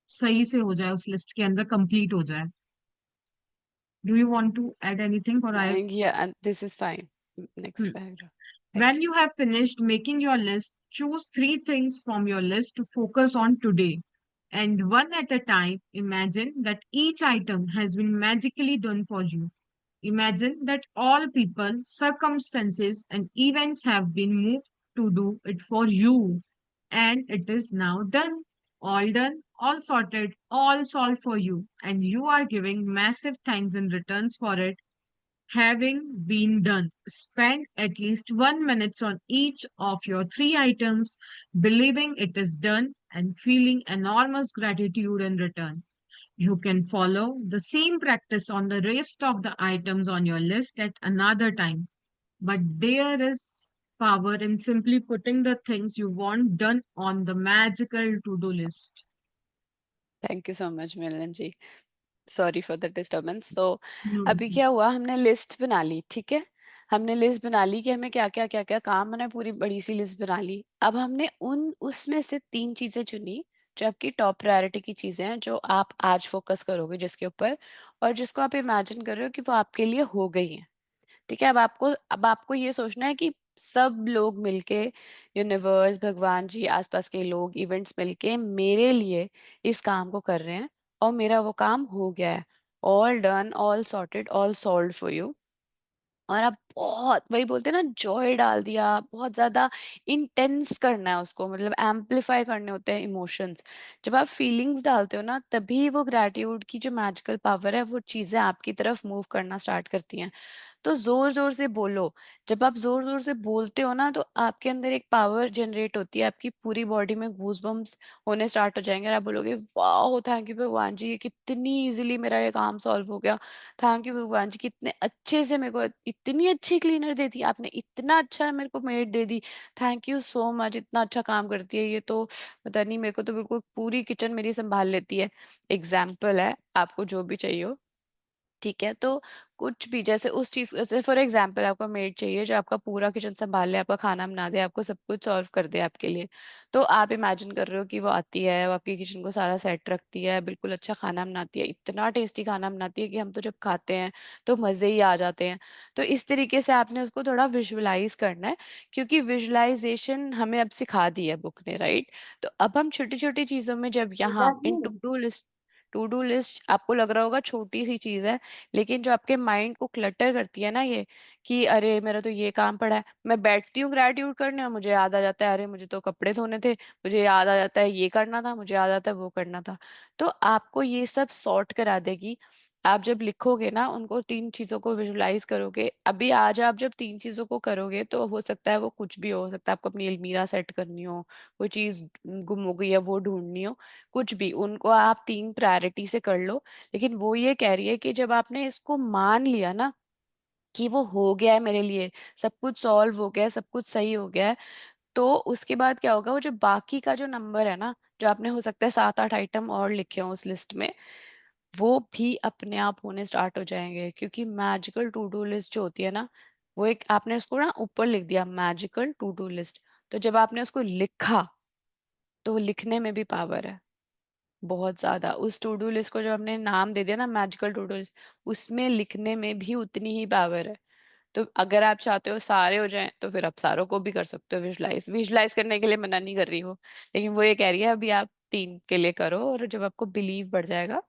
सही से हो जाए, उस लिस्ट के अंदर कंप्लीट हो जाए। Do you want to add anything और I? Yeah, this is fine. Next paragraph. Thank When you. you have finished making your list, choose three things from your list to focus on today. And one at a time, imagine that each item has been magically done for you. Imagine that all people, circumstances, and events have been moved to do it for you. And it is now done, all sorted, all solved for you. And you are giving massive thanks in returns for it having been done. Spend at least 1 minute on each of your three items, believing it is done and feeling enormous gratitude in return. You can follow the same practice on the rest of the items on your list at another time. But there is power in simply putting the things you want done on the magical to-do list. Thank you so much, Milan ji. Sorry for the disturbance. So अभी Hmm. क्या हुआ, हमने लिस्ट बना ली, ठीक है. हमने लिस्ट बना ली कि हमें क्या क्या काम, हमने पूरी बड़ी सी लिस्ट बना ली. अब हमने उन उसमें से 3 चीजें चुनी जो आपकी टॉप प्रायोरिटी की चीजें हैं, जो आप आज फोकस करोगे जिसके ऊपर, और जिसको आप इमेजिन कर रहे हो कि वो आपके लिए हो गई है. ठीक है. अब आपको ये सोचना है कि सब लोग मिलके, यूनिवर्स, भगवान जी, आसपास के लोग, इवेंट्स मिलके मेरे लिए इस काम को कर रहे हैं, और मेरा वो काम हो गया है. All done, all sorted, all solve for you. और आप बहुत, वही बोलते हैं ना, जॉय डाल दिया, बहुत ज्यादा इंटेंस करना है उसको, मतलब एम्पलीफाई करने होते हैं इमोशंस. जब आप फीलिंग्स डालते हो ना, तभी वो ग्रेटिट्यूड की जो मैजिकल पावर है, वो चीजें आपकी तरफ मूव करना स्टार्ट करती हैं. तो जोर जोर से बोलो. जब आप जोर जोर से बोलते हो ना, तो आपके अंदर एक पावर जनरेट होती है, आपकी पूरी बॉडी में गूज बम्स होने स्टार्ट हो जाएंगे, और आप बोलोगे वाह, थैंक यू भगवान जी, ये कितनी इजीली मेरा ये काम सॉल्व हो गया. थैंक यू भगवान जी, कितने अच्छे से मेरे को इतनी अच्छी क्लीनर दे दी आपने, इतना अच्छा मेरे को made they the. Thank you so much, इतना अच्छा काम करती है ये तो. पता नहीं, मेरे को तो बिल्कुल पूरी किचन मेरी संभाल लेती है. एग्जाम्पल है, आपको जो भी चाहिए हो. ठीक है. तो कुछ भी, जैसे उस चीज, जैसे फॉर एग्जाम्पल आपका मेड चाहिए जो आपका पूरा किचन संभाल ले, आपका खाना बना दे, आपको सब कुछ सॉल्व कर दे आपके लिए. तो आप इमेजिन कर रहे हो कि वो आती है, वो आपकी किचन को सारा सेट रखती है, बिल्कुल अच्छा खाना बनाती है, इतना टेस्टी खाना बनाती है कि हम तो जब खाते हैं तो मजे ही आ जाते हैं. तो इस तरीके से आपने उसको थोड़ा विजुअलाइज करना है, क्योंकि विजुअलाइजेशन हमें अब सिखा दी है बुक ने, राइट. तो अब हम छोटी छोटी चीजों में, जब यहाँ इन एग्जैक्टली। टू डू लिस्ट आपको लग रहा होगा छोटी सी चीज है, लेकिन जो आपके माइंड को क्लटर करती है ना ये, कि अरे मेरा तो ये काम पड़ा है, मैं बैठती हूँ ग्रेटिट्यूड करने और मुझे याद आ जाता है अरे मुझे तो कपड़े धोने थे, मुझे याद आ जाता है ये करना था, मुझे याद आता है वो करना था. तो आपको ये सब सॉर्ट करा देगी. आप जब लिखोगे ना, उनको 3 चीजों को विजुलाइज करोगे, अभी आज आप जब 3 चीजों को करोगे, तो हो सकता है वो कुछ भी हो सकता है, आपको अपनी अलमीरा सेट करनी हो, कोई चीज गुम हो गई है वो ढूंढनी हो, कुछ भी, उनको आप 3 प्रायोरिटी से कर लो. लेकिन वो ये कह रही है कि जब आपने इसको मान लिया ना कि वो हो गया है मेरे लिए, सब कुछ सॉल्व हो गया है, सब कुछ सही हो गया है, तो उसके बाद क्या होगा, वो जो बाकी का जो नंबर है ना, जो आपने हो सकता है 7-8 आइटम और लिखे हो उस लिस्ट में, वो भी अपने आप होने स्टार्ट हो जाएंगे. क्योंकि मैजिकल टू डू लिस्ट जो होती है ना, वो एक, आपने उसको ना ऊपर लिख दिया मैजिकल टू डू लिस्ट, तो जब आपने उसको लिखा, तो वो लिखने में भी पावर है बहुत ज्यादा. उस टू डू लिस्ट को जब हमने नाम दे दिया ना मैजिकल टू डू लिस्ट, उसमें लिखने में भी उतनी ही पावर है. तो अगर आप चाहते हो सारे हो जाएं, तो फिर आप सारों को भी कर सकते हो विजुलाइज. विजुलाइज करने के लिए मना नहीं कर रही हो, लेकिन वो ये कह रही है अभी आप 3 के लिए करो, और जब आपको बिलीव बढ़ जाएगा,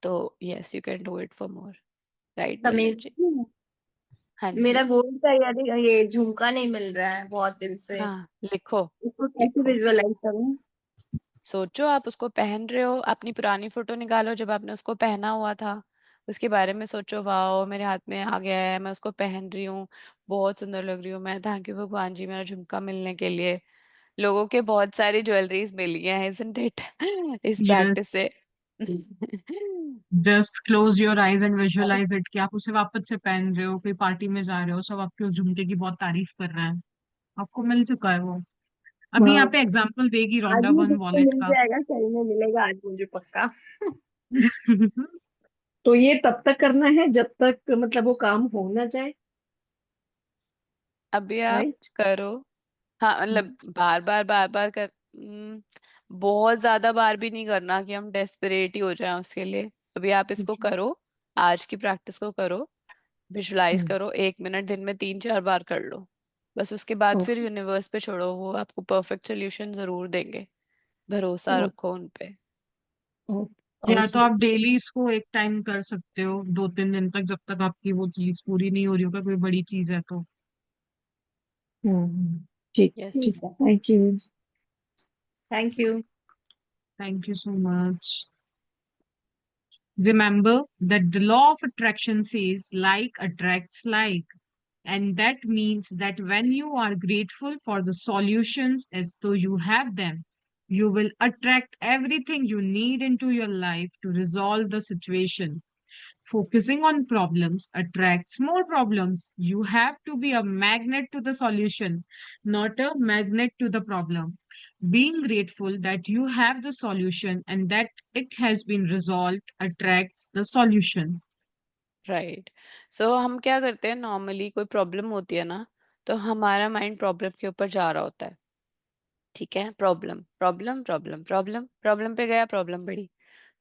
तो yes, you can do it for more. Right Milan ji? Amazing. हाँ मेरा जी. गोल्ड का यार ये झुमका नहीं मिल रहा है बहुत दिन से। हाँ, लिखो. इसको कैसे लिखो. विजुअलाइज करूं? सोचो आप उसको पहन रहे हो, अपनी पुरानी फोटो निकालो जब आपने उसको पहना हुआ था, उसके बारे में सोचो, वाओ मेरे हाथ में आ गया है, मैं उसको पहन रही हूँ, बहुत सुंदर लग रही हूँ मैं, थैंक यू भगवान जी मेरा झुमका मिलने के लिए। लोगों के बहुत सारी ज्वेलरीज मिल गई हैं, isn't it? इस यस, प्रैक्टिस से। Just close your eyes and visualise it कि आप उसे वापस से पहन रहे हो, कोई पार्टी में जा रहे हो, सब आपके उस झुमके की बहुत तारीफ कर रहे हैं, आपको मिल चुका है वो। अभी यहाँ हाँ, पे एग्जांपल देगी आज रोंडा मुझे वन तो वॉलेट मिल का। जाएगा, सही में मिलेगा आज मुझे पक्का। तो ये तब तक करना है जब तक मतलब वो काम हो ना जाए, अभी आप राइट? करो। हाँ मतलब बार बार बार बार कर, बहुत ज्यादा बार भी नहीं करना कि हम डेस्परेट ही हो जाएं उसके लिए। अभी आप इसको करो, आज की प्रैक्टिस को करो, विजुलाइज करो, 1 मिनट दिन में 3-4 बार कर लो। बस उसके बाद फिर ओके। यूनिवर्स पे छोड़ो, वो आपको परफेक्ट सोल्यूशन जरूर देंगे, भरोसा रखो उन पे। या तो ओके। आप डेली इसको एक टाइम कर सकते हो, 2-3 दिन तक, जब तक आपकी वो चीज पूरी नहीं हो रही होगा, कोई बड़ी चीज है तो। ठीक यस। ठीक है, thank you. Thank you. Thank you so much. Remember that the law of attraction says like attracts like. And that means that when you are grateful for the solutions as though you have them, you will attract everything you need into your life to resolve the situation. Focusing on problems attracts more problems. You have to be a magnet to the solution, not a magnet to the problem. Being grateful that you have the solution and that it has been resolved attracts the solution. Right. So हम क्या करते हैं, नॉर्मली कोई प्रॉब्लम होती है ना, तो हमारा माइंड प्रॉब्लम के ऊपर जा रहा होता है। ठीक है, problem problem problem problem problem पे गया, प्रॉब्लम बढ़ी।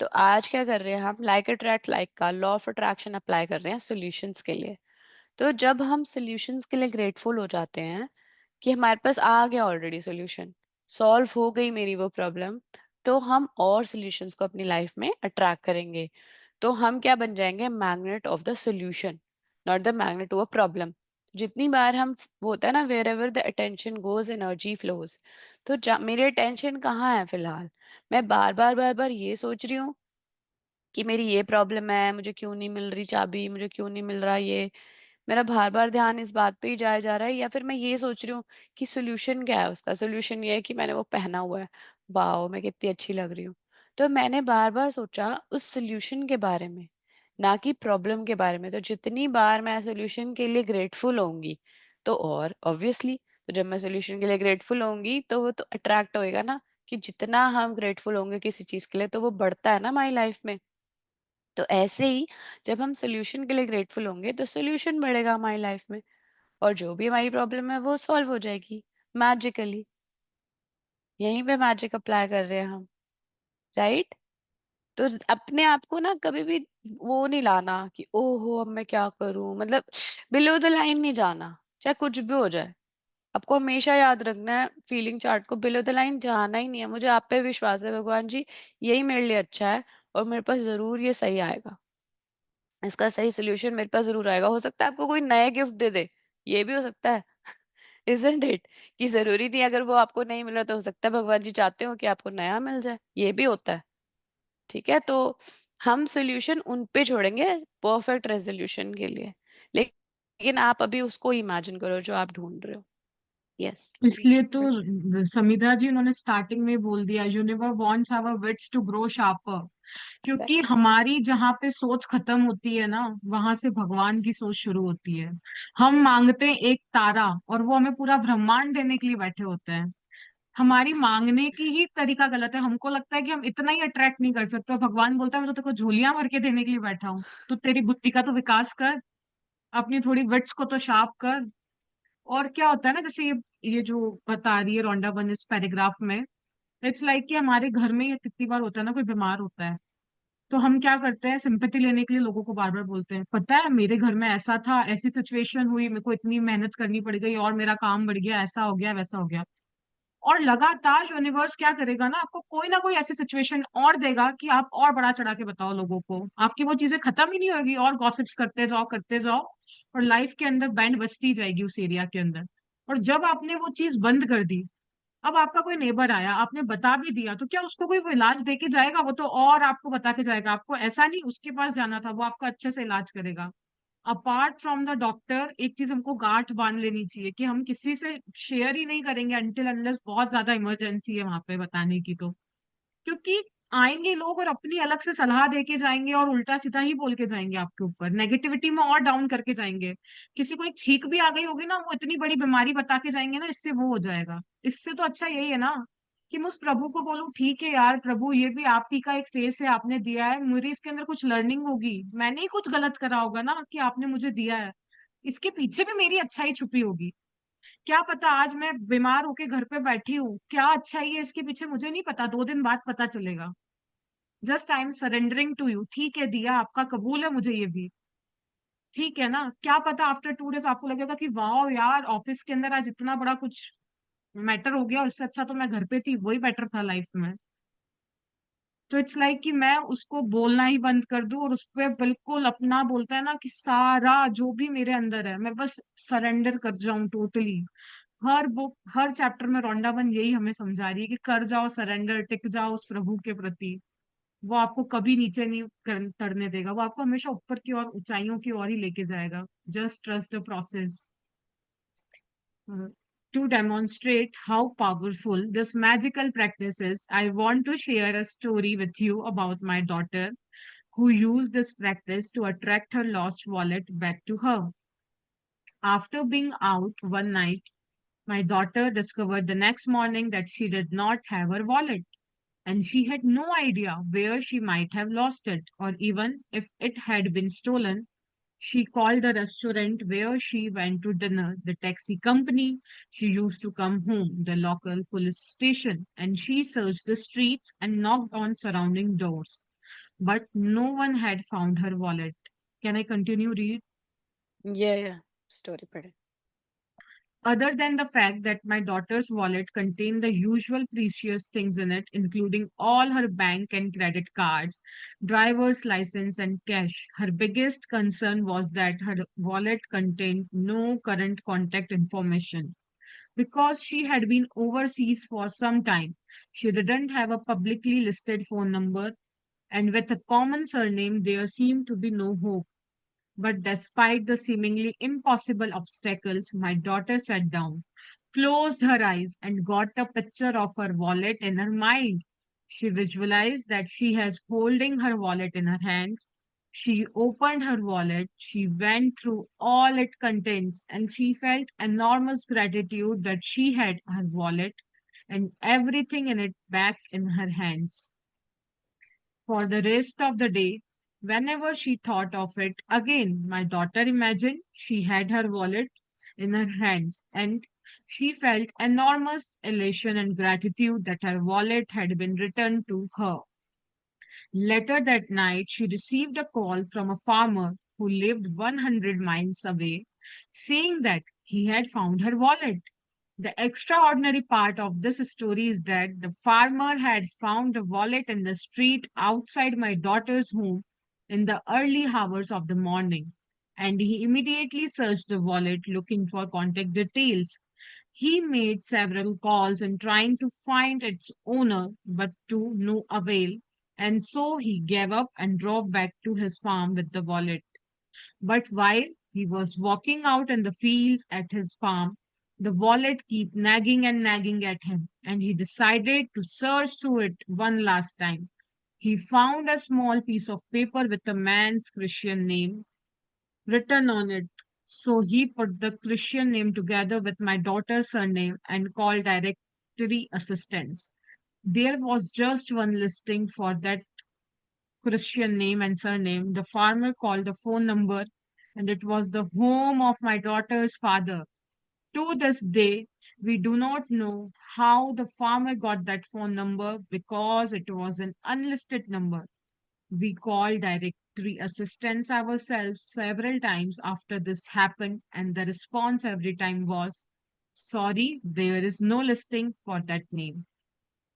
तो आज क्या कर रहे हैं हम, लाइक अट्रैक्ट लाइक का लॉ ऑफ अट्रैक्शन अप्लाई कर रहे हैं सॉल्यूशंस के लिए। तो जब हम सॉल्यूशंस के लिए ग्रेटफुल हो जाते हैं कि हमारे पास आ गया ऑलरेडी सॉल्यूशन, सॉल्व हो गई मेरी वो प्रॉब्लम, तो हम और सॉल्यूशंस को अपनी लाइफ में अट्रैक्ट करेंगे। तो हम क्या बन जाएंगे, magnet of the solution, not the magnet of problem. जितनी बार हम, वो होता है ना, wherever the attention goes energy flows. तो मेरी अटेंशन कहाँ है फिलहाल, मैं बार बार बार बार ये सोच रही हूँ कि मेरी ये प्रॉब्लम है, मुझे क्यों नहीं मिल रही चाबी, मुझे क्यों नहीं मिल रहा ये, मेरा बार बार ध्यान इस बात पे ही जाया जा रहा है, या फिर मैं ये सोच रही हूँ कि सोल्यूशन क्या है उसका, सोल्यूशन ये है कि मैंने वो पहना हुआ है, वाओ मैं कितनी अच्छी लग रही हूँ। तो मैंने बार बार सोचा उस सोल्यूशन के बारे में, ना कि प्रॉब्लम के बारे में। तो जितनी बार मैं सोल्यूशन के लिए ग्रेटफुल होंगी, तो और ऑब्वियसली, तो जब मैं सोल्यूशन के लिए ग्रेटफुल होंगी तो वो तो अट्रैक्ट होएगा ना, कि जितना हम ग्रेटफुल होंगे किसी चीज के लिए तो वो बढ़ता है ना हमारी लाइफ में। तो ऐसे ही जब हम सोल्यूशन के लिए ग्रेटफुल होंगे तो सोल्यूशन बढ़ेगा हमारी लाइफ में, और जो भी हमारी प्रॉब्लम है वो सॉल्व हो जाएगी मैजिकली। यहीं पे मैजिक अप्लाई कर रहे हैं हम, राइट? तो अपने आप को ना कभी भी वो नहीं लाना कि ओहो अब मैं क्या करूं, मतलब बिलो द लाइन नहीं जाना, चाहे कुछ भी हो जाए। आपको हमेशा याद रखना है फीलिंग चार्ट को, बिलो द लाइन जाना ही नहीं है। मुझे आप पे विश्वास है भगवान जी, यही मेरे लिए अच्छा है, और मेरे पास जरूर ये सही आएगा, इसका सही सोल्यूशन मेरे पास जरूर आएगा। हो सकता है आपको कोई नए गिफ्ट दे दे, ये भी हो सकता है। इजंट इट, कि जरूरी नहीं अगर वो आपको नहीं मिला तो हो सकता है भगवान जी चाहते हो कि आपको नया मिल जाए, ये भी होता है। ठीक है, तो हम सोल्यूशन उन पे छोड़ेंगे परफेक्ट रेजोल्यूशन के लिए, लेकिन आप अभी उसको इमेजिन करो जो आप ढूंढ रहे हो। यस। इसलिए तो समिधा जी उन्होंने स्टार्टिंग में बोल दिया, universe wants our wits to grow sharper. क्योंकि हमारी जहाँ पे सोच खत्म होती है ना, वहां से भगवान की सोच शुरू होती है। हम मांगते हैं एक तारा और वो हमें पूरा ब्रह्मांड देने के लिए बैठे होते हैं। हमारी मांगने की ही तरीका गलत है, हमको लगता है कि हम इतना ही अट्रैक्ट नहीं कर सकते, और भगवान बोलता है मैं तो तेरे को झोलियां भर के देने के लिए बैठा हूँ, तो तेरी बुद्धि का तो विकास कर, अपनी थोड़ी विट्स को तो शार्प कर। और क्या होता है ना, जैसे ये जो बता रही है रोंडा वन इस पैराग्राफ में, इट्स लाइक कि हमारे घर में ये कितनी बार होता है ना, कोई बीमार होता है तो हम क्या करते हैं, सिंपैथी लेने के लिए लोगों को बार बार बोलते हैं, पता है मेरे घर में ऐसा था, ऐसी सिचुएशन हुई, मेरे को इतनी मेहनत करनी पड़ गई और मेरा काम बढ़ गया, ऐसा हो गया वैसा हो गया। और लगातार यूनिवर्स क्या करेगा ना, आपको कोई ना कोई ऐसी सिचुएशन और देगा कि आप और बढ़ा चढ़ा के बताओ लोगों को, आपकी वो चीजें खत्म ही नहीं होगी, और गॉसिप्स करते जाओ करते जाओ, और लाइफ के अंदर बैंड बजती जाएगी उस एरिया के अंदर। और जब आपने वो चीज बंद कर दी, अब आपका कोई नेबर आया, आपने बता भी दिया, तो क्या उसको कोई वो इलाज दे के जाएगा? वो तो और आपको बता के जाएगा। आपको ऐसा नहीं उसके पास जाना था, वो आपका अच्छे से इलाज करेगा। अपार्ट फ्रॉम द डॉक्टर, एक चीज हमको गांठ बांध लेनी चाहिए कि हम किसी से शेयर ही नहीं करेंगे अनटिल अनलेस बहुत ज्यादा इमरजेंसी है वहां पे बताने की। तो क्योंकि आएंगे लोग और अपनी अलग से सलाह देके जाएंगे और उल्टा सीधा ही बोल के जाएंगे आपके ऊपर, नेगेटिविटी में और डाउन करके जाएंगे। किसी को एक छींक भी आ गई होगी ना, वो इतनी बड़ी बीमारी बता के जाएंगे ना, इससे वो हो जाएगा। इससे तो अच्छा यही है ना कि मैं उस प्रभु को बोलूं, ठीक है यार प्रभु, ये भी आप ही का एक फेस है, आपने दिया है, मेरी इसके अंदर कुछ लर्निंग होगी, मैंने ही कुछ गलत करा होगा ना कि आपने मुझे दिया है, इसके पीछे भी मेरी अच्छाई छुपी होगी। क्या पता आज मैं बीमार होके घर पे बैठी हूँ, क्या अच्छाई है इसके पीछे मुझे नहीं पता, 2 दिन बाद पता चलेगा। Just I am surrendering to you, ठीक है दिया आपका, कबूल है मुझे ये भी, ठीक है ना। क्या पता आफ्टर 2 डेज आपको लगेगा कि वाह यार, ऑफिस के अंदर आज इतना बड़ा कुछ मैटर हो गया और इससे अच्छा तो मैं घर पे थी, वही बेटर था लाइफ में। तो इट्स लाइक कि मैं उसको बोलना ही बंद कर दूं और उस पर बिल्कुल अपना, बोलता है ना कि सारा जो भी मेरे अंदर है मैं बस सरेंडर कर जाऊं टोटली। हर बुक, हर चैप्टर में रॉन्डावन यही हमें समझा रही है कि कर जाओ सरेंडर, टिक जाओ उस प्रभु के प्रति। वो आपको कभी नीचे नहीं करने देगा, वो आपको हमेशा ऊपर की ओर, ऊंचाइयों की ओर ही लेके जाएगा। Just trust the process. To demonstrate how powerful this magical practice is, I want to share a story with you about my daughter who used this practice to attract her lost wallet back to her. After being out one night, my daughter discovered the next morning that she did not have her wallet, and she had no idea where she might have lost it, or even if it had been stolen. She called the restaurant where she went to dinner, the taxi company she used to come home, the local police station, and she searched the streets and knocked on surrounding doors. But no one had found her wallet. Can I continue read? ये स्टोरी पढ़े। Other than the fact that my daughter's wallet contained the usual precious things in it, including all her bank and credit cards, driver's license, and cash, her biggest concern was that her wallet contained no current contact information. Because she had been overseas for some time, she didn't have a publicly listed phone number, and with a common surname, there seemed to be no hope. But despite the seemingly impossible obstacles, my daughter sat down, closed her eyes, and got a picture of her wallet in her mind. She visualized that she has holding her wallet in her hands. She opened her wallet, she went through all it contains, and she felt enormous gratitude that she had her wallet and everything in it back in her hands. For the rest of the day, whenever she thought of it again, my daughter imagined she had her wallet in her hands, and she felt enormous elation and gratitude that her wallet had been returned to her. Later that night, she received a call from a farmer who lived 100 miles away, saying that he had found her wallet. The extraordinary part of this story is that the farmer had found the wallet in the street outside my daughter's home in the early hours of the morning, and he immediately searched the wallet looking for contact details. He made several calls in trying to find its owner, but to no avail, and so he gave up and drove back to his farm with the wallet. But while he was walking out in the fields at his farm, the wallet kept nagging and nagging at him, and he decided to search through it one last time. He found a small piece of paper with a man's Christian name written on it. So he put the Christian name together with my daughter's surname and called directory assistance. There was just one listing for that Christian name and surname. The farmer called the phone number, and it was the home of my daughter's father. To this day, we do not know how the farmer got that phone number because it was an unlisted number. We called directory assistance ourselves several times after this happened, and the response every time was, "Sorry, there is no listing for that name."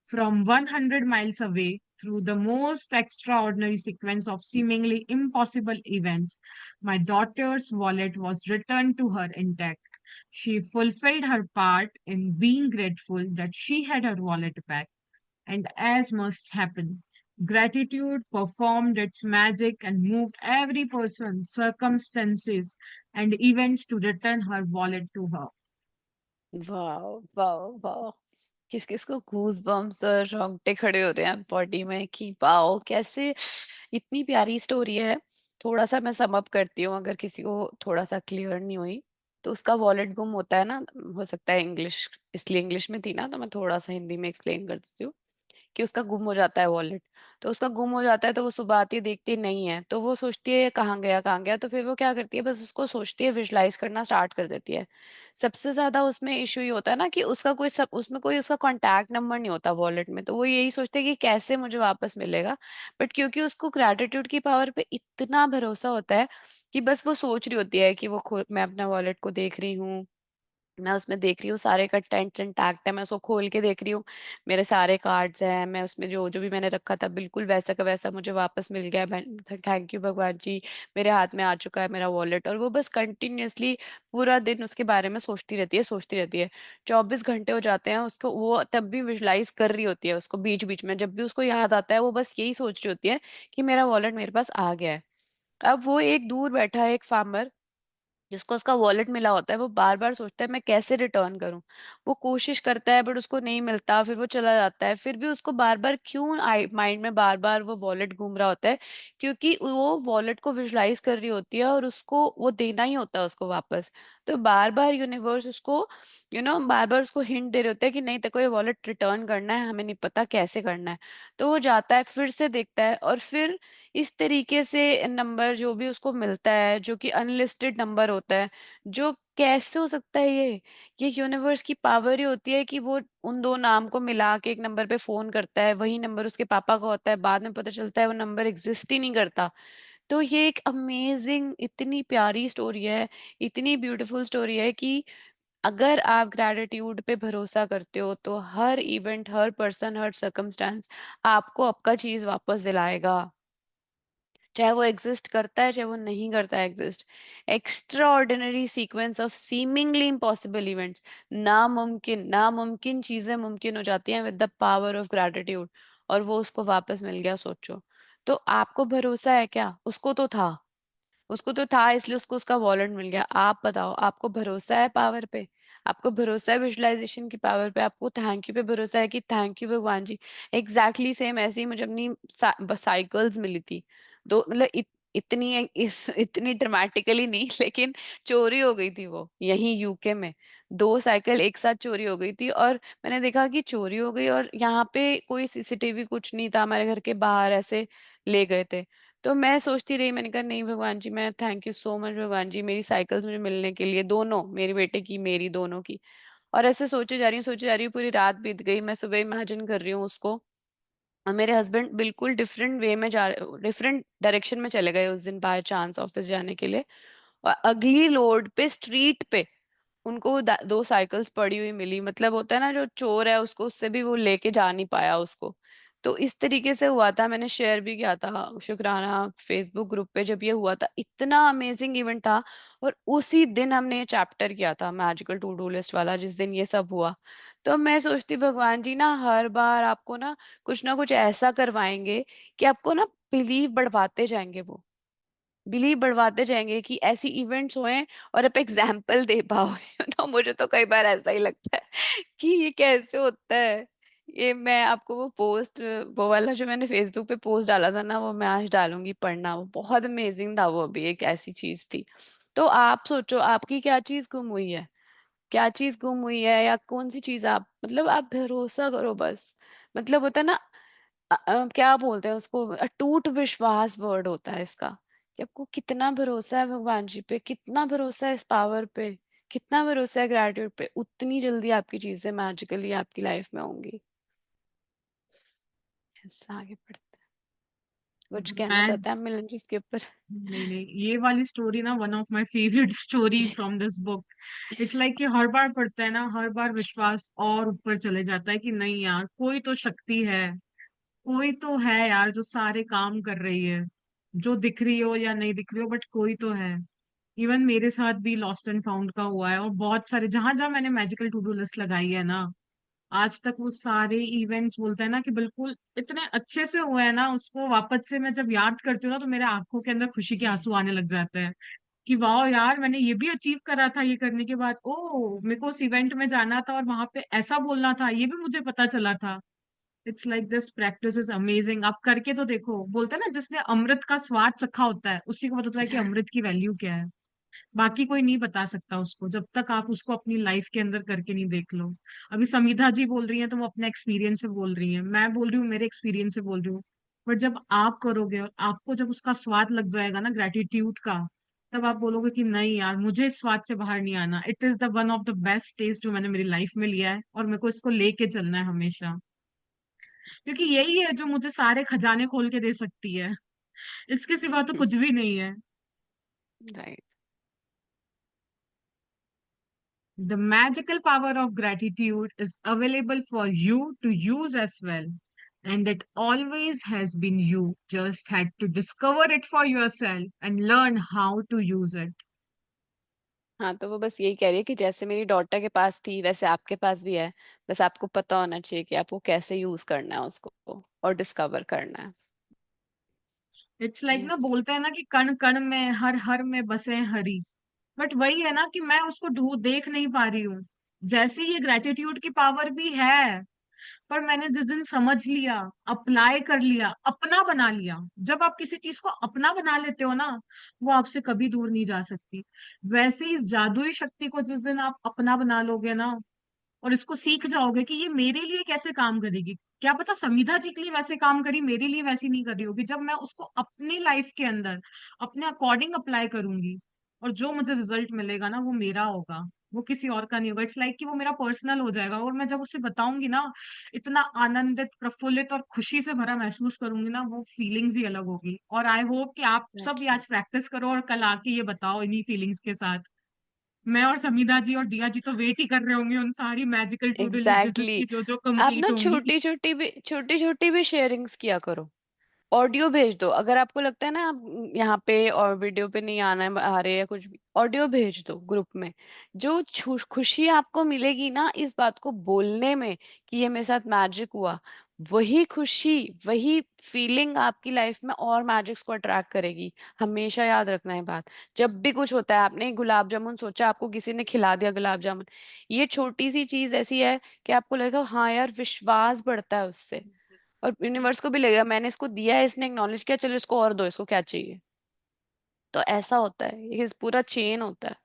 From 100 miles away, through the most extraordinary sequence of seemingly impossible events, my daughter's wallet was returned to her intact. She fulfilled her part in being grateful that she had her wallet back. And as must happen, gratitude performed its magic and moved every person, circumstances, and events to return her wallet to her. वाह वाह वाह, किस किस को गूज बम्स और रोंगटे खड़े होते हैं बॉडी में कि वाओ कैसे, इतनी प्यारी स्टोरी है। थोड़ा सा मैं सम अप करती हूँ अगर किसी को थोड़ा सा क्लियर नहीं हुई। तो उसका वॉलेट गुम होता है ना, हो सकता है इंग्लिश, इसलिए इंग्लिश में थी ना, तो मैं थोड़ा सा हिंदी में एक्सप्लेन कर देती हूँ कि उसका गुम हो जाता है वॉलेट। तो उसका गुम हो जाता है तो वो सुबह आती है, देखती नहीं है, तो वो सोचती है ये कहाँ गया कहाँ गया, तो फिर वो क्या करती है, बस उसको सोचती है, विजुलाइज करना स्टार्ट कर देती है। सबसे ज्यादा उसमें इशू ये होता है ना कि उसका कोई सब उसमें कोई उसका कांटेक्ट नंबर नहीं होता वॉलेट में, तो वो यही सोचते हैं कि कैसे मुझे वापस मिलेगा। बट क्योंकि उसको ग्रेटिट्यूड की पावर पे इतना भरोसा होता है कि बस वो सोच रही होती है कि मैं अपना वॉलेट को देख रही हूँ, मैं उसमें देख रही हूँ सारे कंटेंट्स इंटैक्ट है, मैं उसको खोल के देख रही हूँ, मेरे सारे कार्ड्स हैं, मैं उसमें जो जो भी मैंने रखा था बिल्कुल वैसा का वैसा मुझे वापस मिल गया। थैंक यू भगवान जी, मेरे हाथ में आ चुका है मेरा वॉलेट। और वो बस कंटिन्यूअसली पूरा दिन उसके बारे में सोचती रहती है, सोचती रहती है। 24 घंटे हो जाते हैं उसको, वो तब भी विजुलाइज कर रही होती है उसको, बीच बीच में जब भी उसको याद आता है वो बस यही सोच रही होती है कि मेरा वॉलेट मेरे पास आ गया है। अब वो एक दूर बैठा है एक फार्मर, जिसको उसका वॉलेट मिला होता है, वो बार बार सोचता है मैं कैसे रिटर्न करूं। वो कोशिश करता है बट उसको नहीं मिलता, फिर वो चला जाता है, फिर भी उसको बार बार क्यों माइंड में बार बार वो वॉलेट घूम रहा होता है, क्योंकि वो वॉलेट को विजुलाइज कर रही होती है और उसको वो देना ही होता है उसको वापस। तो बार बार यूनिवर्स उसको बार बार उसको हिंट दे रहे होते हैं कि नहीं, तेरे को ये वॉलेट रिटर्न करना है, हमें नहीं पता कैसे करना है। तो वो जाता है, फिर से देखता है, और फिर इस तरीके से नंबर जो भी उसको मिलता है जो कि अनलिस्टेड नंबर होता है, जो कैसे हो सकता है ये यूनिवर्स की पावर ही होती है कि वो उन दो नाम को मिला के एक नंबर पे फोन करता है, वही नंबर उसके पापा का होता है, बाद में पता चलता है वो नंबर एग्जिस्ट ही नहीं करता। तो ये एक अमेजिंग, इतनी प्यारी स्टोरी है, इतनी ब्यूटीफुल स्टोरी है कि अगर आप ग्रेटिट्यूड पे भरोसा करते हो तो हर इवेंट, हर पर्सन, हर सर्कमस्टांस आपको आपका चीज वापस दिलाएगा, चाहे वो एग्जिस्ट करता है चाहे वो नहीं करता है exist. Extra ordinary sequence of seemingly impossible events, नामुमकिन नामुमकिन चीजें मुमकिन हो जाती हैं with the power of gratitude. और वो उसको वापस मिल गया, सोचो। तो आपको भरोसा है क्या? उसको तो था, उसको तो था इसलिए उसको उसका वॉलेट मिल गया। आप बताओ, आपको भरोसा है पावर पे? आपको भरोसा है विजुअलाइजेशन की पावर पे? आपको थैंक यू पे भरोसा है कि थैंक यू भगवान जी? एग्जैक्टली सेम ऐसे ही मुझे अपनी साइकिल्स मिली थी। दो मतलब इतनी ड्रामेटिकली नहीं लेकिन चोरी हो गई थी वो यहीं यूके में। दो साइकिल एक साथ चोरी हो गई थी, और मैंने देखा कि चोरी हो गई और यहाँ पे कोई सीसीटीवी कुछ नहीं था, हमारे घर के बाहर ऐसे ले गए थे। तो मैं सोचती रही, मैंने कहा नहीं भगवान जी, मैं थैंक यू सो मच भगवान जी, मेरी साइकिल्स मुझे मिलने के लिए, दोनों, मेरे बेटे की मेरी दोनों की। और ऐसे सोचे जा रही हूँ, सोचे जा रही हूँ, पूरी रात बीत गई, मैं सुबह इमेजिन कर रही हूँ उसको। और मेरे हस्बैंड बिल्कुल डिफरेंट वे में जा डिफरेंट डायरेक्शन में चले गए उस दिन बाय चांस ऑफिस जाने के लिए। और अगली लोड पे, स्ट्रीट पे, उनको वो दो साइकिल्स पड़ी हुई मिली। मतलब होता है ना, जो चोर है उसको उससे भी वो लेके जा नहीं पाया उसको। तो इस तरीके से हुआ था, मैंने शेयर भी किया था शुक्राना फेसबुक ग्रुप पे जब ये हुआ था, इतना अमेजिंग इवेंट था। और उसी दिन हमने ये चैप्टर किया था मैजिकल टू डू लिस्ट वाला, जिस दिन ये सब हुआ। तो मैं सोचती भगवान जी ना हर बार आपको ना कुछ ऐसा करवाएंगे कि आपको ना बिलीव बढ़वाते जाएंगे, वो बिलीव बढ़वाते जाएंगे कि ऐसी इवेंट्स होए और आप एग्जाम्पल दे पाओ। मुझे तो कई बार ऐसा ही लगता है कि ये कैसे होता है। ये मैं आपको वो पोस्ट, वो वाला जो मैंने फेसबुक पे पोस्ट डाला था ना, वो मैं आज डालूंगी, पढ़ना, वो बहुत अमेजिंग था। वो भी एक ऐसी चीज थी। तो आप सोचो आपकी क्या चीज गुम हुई है, क्या चीज गुम हुई है, या कौन सी चीज आप, मतलब आप भरोसा करो बस। मतलब होता है ना, क्या बोलते हैं उसको, अटूट विश्वास वर्ड होता है इसका, कि आपको कितना भरोसा है भगवान जी पे, कितना भरोसा है इस पावर पे, कितना भरोसा है ग्रेटिट्यूड पे, उतनी जल्दी आपकी चीजें मैजिकली आपकी लाइफ में होंगी। ऐसा आगे बढ़ते हैं। कुछ कहना मैं चाहते हैं आप मिलन जी इसके ऊपर? नहीं नहीं, ये वाली स्टोरी ना one of my favourite story from this book. It's like कि हर बार पढ़ता है ना, हर बार विश्वास और ऊपर चले जाता है कि नहीं यार, कोई तो शक्ति है, कोई तो है यार जो सारे काम कर रही है, जो दिख रही हो या नहीं दिख रही हो, बट कोई तो है। इवन मेरे साथ भी लॉस्ट एंड फाउंड का हुआ है, और बहुत सारे जहां जहां मैंने मैजिकल टू डू लिस्ट लगाई है ना, आज तक वो सारे इवेंट्स बोलते हैं ना कि बिल्कुल इतने अच्छे से हुए हैं ना, उसको वापस से मैं जब याद करती हूँ ना तो मेरे आंखों के अंदर खुशी के आंसू आने लग जाते हैं कि वाह यार, मैंने ये भी अचीव करा था, ये करने के बाद ओ मेरे को उस इवेंट में जाना था और वहां पे ऐसा बोलना था, ये भी मुझे पता चला था। It's like this practice is amazing. आप करके तो देखो, बोलते हैं ना जिसने अमृत का स्वाद चखा होता है उसी को पता होता है कि अमृत की वैल्यू क्या है। बाकी कोई नहीं बता सकता उसको, जब तक आप उसको अपनी लाइफ के अंदर करके नहीं देख लो। अभी समिधा जी बोल रही हैं तो वो अपने एक्सपीरियंस से बोल रही हैं, मैं बोल रही हूँ मेरे एक्सपीरियंस से बोल रही हूँ। बट जब आप करोगे और आपको जब उसका स्वाद लग जाएगा ना ग्रेटिट्यूड का, तब आप बोलोगे कि नहीं यार, मुझे इस स्वाद से बाहर नहीं आना। It is the one of the best test जो मैंने मेरी लाइफ में लिया है, और मेरे को इसको लेके चलना है हमेशा, क्योंकि यही है जो मुझे सारे खजाने खोल के दे सकती है। इसके सिवा तो कुछ भी नहीं है। Right. The magical power of gratitude is available for you to use as well. And it always has been. You just had to discover it for yourself and learn how to use it. हाँ, तो वो बस यही कह रही है कि जैसे मेरी डॉटर के पास थी वैसे आपके पास भी है। बस आपको पता होना चाहिए कि आपको कैसे यूज करना है उसको और डिस्कवर करना है। इट्स लाइक ना, यस। बोलते हैं ना कि कण कण में हर हर में बसे हरि। बट वही है ना कि मैं उसको ढूंढ देख नहीं पा रही हूँ। जैसे ये ग्रेटिट्यूड की पावर भी है, पर मैंने जिस दिन समझ लिया, अप्लाई कर लिया, अपना बना लिया। जब आप किसी चीज को अपना बना लेते हो ना, वो आपसे कभी दूर नहीं जा सकती। वैसे ही इस जादुई शक्ति को जिस दिन आप अपना बना लोगे ना, और इसको सीख जाओगे कि ये मेरे लिए कैसे काम करेगी, क्या पता समिधा जी के लिए वैसे काम करी, मेरे लिए वैसी नहीं कर रही होगी। जब मैं उसको अपनी लाइफ के अंदर अपने अकॉर्डिंग अप्लाई करूंगी, और जो मुझे रिजल्ट मिलेगा ना वो मेरा होगा, वो किसी और का नहीं होगा। इट्स लाइक कि वो मेरा पर्सनल हो जाएगा, और मैं जब उसे बताऊंगी ना, इतना आनंदित, प्रफुल्लित और खुशी से भरा महसूस करूंगी ना, वो फीलिंग्स ही अलग होगी। और आई होप कि आप सब भी एग्जैक्टली। आज प्रैक्टिस करो और कल आके ये बताओ इन्हीं फीलिंग्स के साथ। मैं और समीधा जी और दिया जी तो वेट ही कर रहे होंगे उन सारी magical to do list exactly. की जो आप कंप्लीट ना होंगी। छोटी छोटी भी शेयरिंग्स किया करो। ऑडियो भेज दो, अगर आपको लगता है ना आप यहाँ पे और वीडियो पे नहीं आना है, आ रहे या कुछ भी, ऑडियो भेज दो ग्रुप में। जो खुशी आपको मिलेगी ना इस बात को बोलने में कि ये मेरे साथ मैजिक हुआ, वही खुशी, वही फीलिंग आपकी लाइफ में और मैजिक्स को अट्रैक्ट करेगी। हमेशा याद रखना है बात। जब भी कुछ होता है, आपने गुलाब जामुन सोचा, आपको किसी ने खिला दिया गुलाब जामुन, ये छोटी सी चीज ऐसी है कि आपको लगेगा हाँ यार, विश्वास बढ़ता है उससे। और यूनिवर्स को भी लगेगा मैंने इसको दिया है, इसने एक्नॉलेज किया, चलो इसको और दो, इसको क्या चाहिए। तो ऐसा होता है, ये पूरा चेन होता है।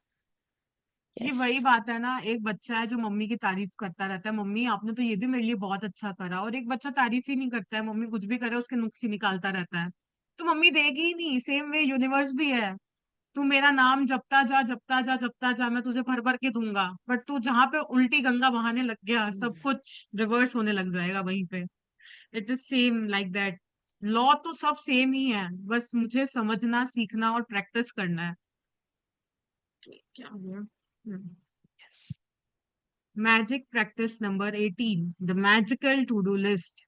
ये यस। वही बात है ना, एक बच्चा है जो मम्मी की तारीफ करता रहता है, मम्मी आपने तो ये भी मेरे लिए बहुत अच्छा करा, और एक बच्चा तारीफ ही नहीं करता है, मम्मी कुछ भी करे उसके नुक्स ही निकालता रहता है। तो मम्मी देगी ही नहीं। सेम वे यूनिवर्स भी है। तू मेरा नाम जपता जा, जपता जा, जपता जा, मैं तुझे भर भर के दूंगा। बट तू जहां पे उल्टी गंगा बहाने लग गया, सब कुछ रिवर्स होने लग जाएगा वहीं पे। It is same like that. Law तो सब सेम ही है, बस मुझे समझना, सीखना और प्रैक्टिस करना है। क्या हुआ? Yes. Magic practice number 18, the magical to-do list.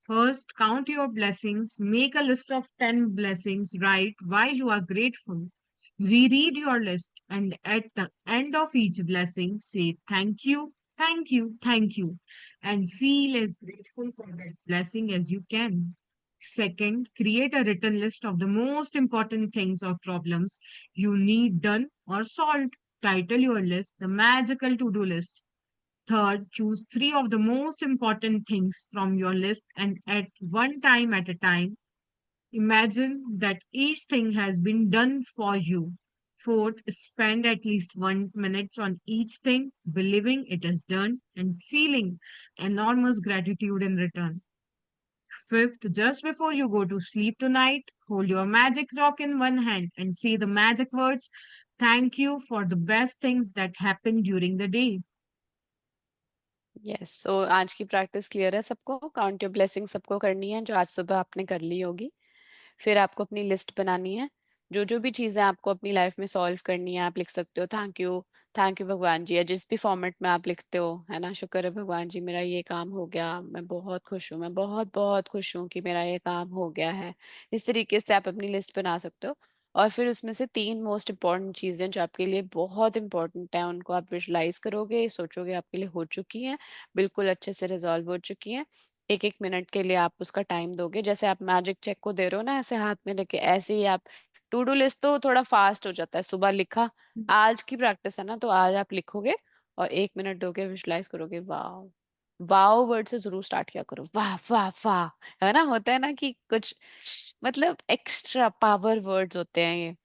First, count your blessings. Make a list of 10 blessings. Write why you are grateful. Reread your list, and at the end of each blessing, say thank you, thank you, thank you, and feel as grateful for that blessing as you can. Second, create a written list of the most important things or problems you need done or solved. Title your list the magical to-do list. Third, choose three of the most important things from your list, and at one time at a time, imagine that each thing has been done for you. Fourth, spend at least 1 minute on each thing, believing it is done and feeling enormous gratitude in return. Fifth, just before you go to sleep tonight, hold your magic rock in one hand and say the magic words, thank you for the best things that happened during the day. Yes. So आज की प्रैक्टिस क्लियर है सबको? काउंट योर ब्लेसिंग सबको करनी है, जो आज सुबह आपने कर ली होगी। फिर आपको अपनी लिस्ट बनानी है, जो जो भी चीज़ें आपको अपनी लाइफ में सॉल्व करनी है। आप लिख सकते हो थैंक यू भगवान जी, या जिस भी फॉर्मेट में आप लिखते हो, है ना। शुक्र है भगवान जी, मेरा ये काम हो गया, मैं बहुत खुश हूँ, मैं बहुत बहुत खुश हूँ कि मेरा ये काम हो गया है। इस तरीके से आप अपनी लिस्ट बना सकते हो। और फिर उसमें से 3 मोस्ट इम्पोर्टेंट चीजें जो आपके लिए बहुत इंपॉर्टेंट है, उनको आप विजुलाइज करोगे, सोचोगे आपके लिए हो चुकी हैं, बिल्कुल अच्छे से रिजॉल्व हो चुकी हैं। 1-1 मिनट के लिए आप उसका टाइम दोगे, जैसे आप मैजिक चेक को दे रहे हो ना ऐसे हाथ में लेके, ऐसे ही आप टू डू लिस्ट तो थोड़ा फास्ट हो जाता है, सुबह लिखा, आज की प्रैक्टिस है ना तो आज आप लिखोगे और 1 मिनट दोगे, विजुलाइज करोगे, वाह। वाओ वर्ड से जरूर स्टार्ट किया करो, वाह वाह वाह। है ना, होता है ना कि कुछ मतलब एक्स्ट्रा पावर वर्ड्स होते हैं ये।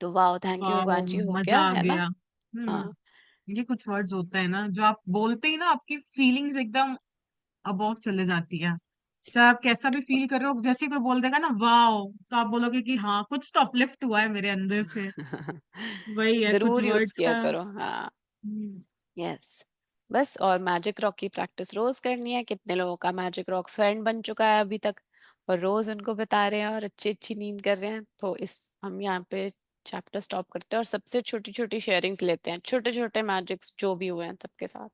तो वाह, थैंक यू वाह, गांजी हो मजा गया आ है ना। गया। हाँ। ये कुछ वर्ड्स होते हैं ना जो आप बोलते ही ना आपकी फीलिंग्स एकदम अबव चले जाती है। चाहे आप कैसा भी फील कर रहे हो, जैसे ही कोई बोल देगा ना वाओ, तो आप बोलोगे कि हाँ कुछ तो अपलिफ्ट हुआ है मेरे अंदर से। वही है कुछ जरूर यूज वर्ड्स किया का। करो, हाँ। हम्म, यस। बस, और मैजिक रॉक की प्रैक्टिस रोज करनी है। कितने लोगों का मैजिक रॉक फ्रेंड बन चुका है अभी तक, और रोज उनको बता रहे हैं और अच्छी अच्छी नींद कर रहे हैं। तो इस हम यहाँ पे चैप्टर स्टॉप करते हैं और सबसे छोटी छोटी शेयरिंग्स लेते हैं, छोटे छोटे मैजिक्स जो भी हुए हैं सबके साथ।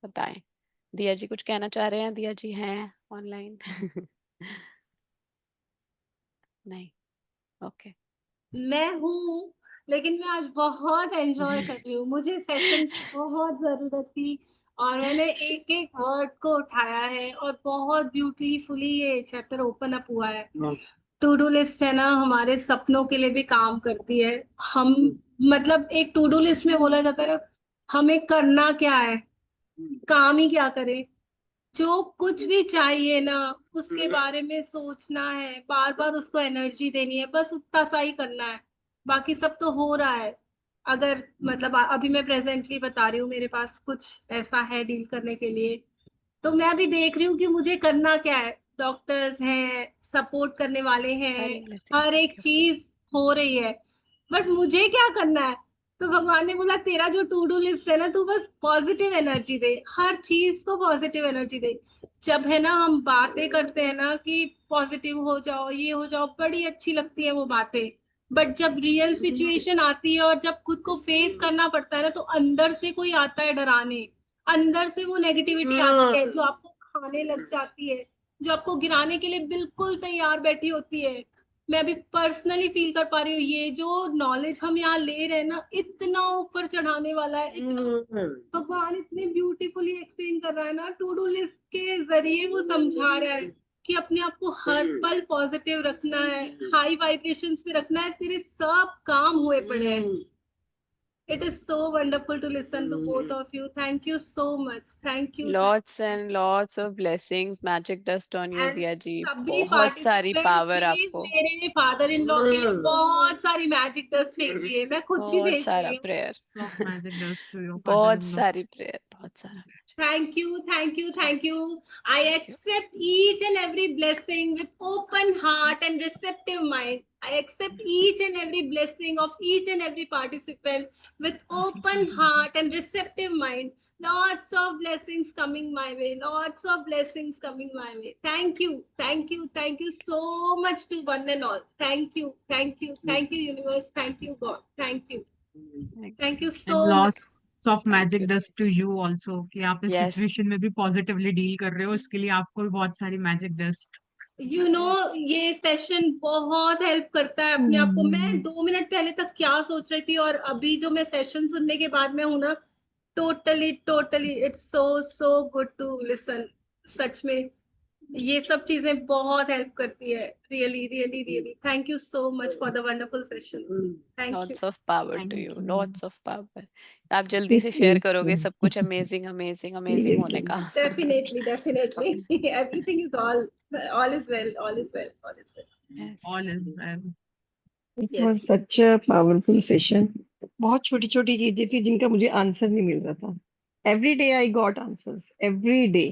बताएं, दिया जी कुछ कहना चाह रहे हैं? दिया जी हैं ऑनलाइन? नहीं? ओके। मैं हूँ, लेकिन मैं आज बहुत एंजॉय कर रही हूँ। मुझे सेशन की बहुत जरूरत थी और मैंने एक एक वर्ड को उठाया है और बहुत ब्यूटीफुली ये चैप्टर ओपन अप हुआ है। टू डू लिस्ट है ना, हमारे सपनों के लिए भी काम करती है। हम मतलब एक टू डू लिस्ट में बोला जाता है ना, हमें करना क्या है, काम ही क्या करें। जो कुछ भी चाहिए ना, उसके बारे में सोचना है, बार बार उसको एनर्जी देनी है, बस उतना सा ही करना है, बाकी सब तो हो रहा है। अगर मतलब अभी मैं प्रेजेंटली बता रही हूँ, मेरे पास कुछ ऐसा है डील करने के लिए, तो मैं अभी देख रही हूँ कि मुझे करना क्या है। डॉक्टर्स हैं, सपोर्ट करने वाले हैं, सारी हर ब्लेसिंग्स, एक ओके ओके। चीज हो रही है, बट मुझे क्या करना है। तो भगवान ने बोला तेरा जो टू डू लिस्ट है ना, तू बस पॉजिटिव एनर्जी दे, हर चीज को पॉजिटिव एनर्जी दे। जब है ना हम बातें करते हैं ना कि पॉजिटिव हो जाओ, ये हो जाओ, बड़ी अच्छी लगती है वो बातें, बट जब रियल सिचुएशन आती है और जब खुद को फेस करना पड़ता है ना, तो अंदर से कोई आता है डराने, अंदर से वो नेगेटिविटी आती है जो आपको खाने लग जाती है, जो आपको गिराने के लिए बिल्कुल तैयार बैठी होती है। मैं अभी पर्सनली फील कर पा रही हूँ, ये जो नॉलेज हम यहाँ ले रहे हैं ना, इतना ऊपर चढ़ाने वाला है, इतना भगवान इतने ब्यूटीफुली एक्सप्लेन कर रहा है ना, टू डू लिस्ट के जरिए वो समझा रहा है कि अपने आप को हर पल पॉजिटिव रखना है, हाई वाइब्रेशंस पे रखना है, तेरे सब काम हुए पड़े हैं। It is so wonderful to listen to both of you. Thank you so much. Thank you. Lots and lots of blessings, magic dust on you And दिया जी, सभी बहुत सारी पार्टिसिपेंट्स पावर प्लीज आपको, मेरे फादर इन लॉ के लिए बहुत सारी मैजिक डस्ट भेजिए, मैं खुद भी बहुत भेज सारा रही हूँ। Prayer. Of magic dust to your father बहुत इन लॉ। सारी प्रेयर, बहुत सारा। Thank you, thank you, thank you. I thank you. accept each and every blessing with open heart and receptive mind. I accept each and every blessing of each and every participant with open heart and receptive mind. Lots of blessings coming my way. Lots of blessings coming my way. Thank you, thank you, thank you so much to one and all. Thank you, thank you, thank you, universe. Thank you, God. Thank you. Thank you and so much. Lots of thank magic you dust to you also, कि आप इस यस सिचुएशन में भी पॉजिटिवली डील कर रहे हो, इसके लिए आपको भी बहुत सारी मैजिक डस्ट। यस। ये सेशन बहुत हेल्प करता है अपने आप को। मैं 2 मिनट पहले तक क्या सोच रही थी और अभी जो मैं सेशन सुनने के बाद में हूं ना, totally totally it's so so good to listen. सच में ये सब चीजें बहुत हेल्प करती है। Really really really thank you so much for the wonderful session. Thank you. Lots of power to thank you, you. Lots of power. आप जल्दी से शेयर Yes, करोगे sir. सब कुछ अमेजिंग अमेजिंग अमेजिंग होने Seriously. का। Definitely definitely everything is all is well, all is well, all is well. Yes. All is well. It yes. was such a powerful session. बहुत छोटी छोटी चीजें थी जिनका मुझे आंसर नहीं मिल रहा था। Every day I got answers, every day.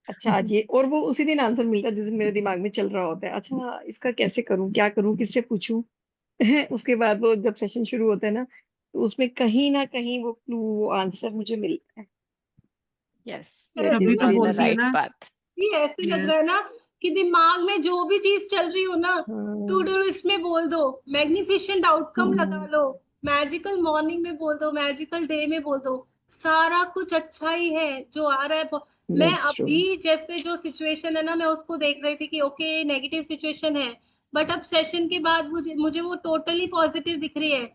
अच्छा आज ये, और वो उसी दिन आंसर मिलता है जिस दिन मेरे दिमाग में चल रहा होता है, अच्छा इसका कैसे करूं, क्या करूं, किससे पूछूं। उसके बाद वो जब सेशन शुरू होता है ना, तो उसमें कहीं ना कहीं वो क्लू, वो आंसर मुझे मिलता है। यस, यू ऐसे तभी इज तो ऑन मुझे द बोलती है राइट ना। पाथ। भी ऐसे लग रहा है यस। ना कि दिमाग में जो भी चीज चल रही हो ना, टू हाँ, डू लिस्ट में बोल दो, मैग्निफिसेंट आउटकम लगा हाँ, लो, मैजिकल मॉर्निंग में बोल दो, मैजिकल डे में बोल दो, सारा कुछ अच्छा ही है जो आ रहा है। मैं that's true. अभी जैसे जो सिचुएशन है ना, मैं उसको देख रही थी कि ओके नेगेटिव सिचुएशन है, बट अब सेशन के बाद मुझे मुझे वो टोटली पॉजिटिव दिख रही है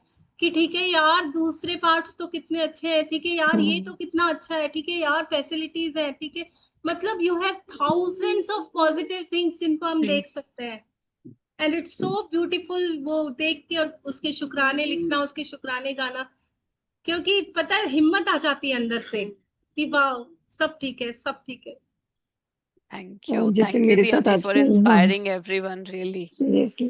कि ठीक है यार, दूसरे पार्ट्स तो कितने अच्छे हैं, ठीक है यार, ये तो कितना अच्छा है, ठीक है यार, फैसिलिटीज है, ठीक है। मतलब you have thousands of positive things जिनको हम देख थिंग्स। सकते हैं। एंड इट्स सो ब्यूटीफुल वो देख के, और उसके शुक्राने लिखना, उसके शुक्राने गाना, क्योंकि पता है हिम्मत आ जाती है अंदर से कि वाह, सब ठीक है, सब ठीक है। जैसे थैंक यू मेरे दिया साथ जी फॉर आजकल, हाँ, इंस्पायरिंग एवरीवन रियली। सीरियसली,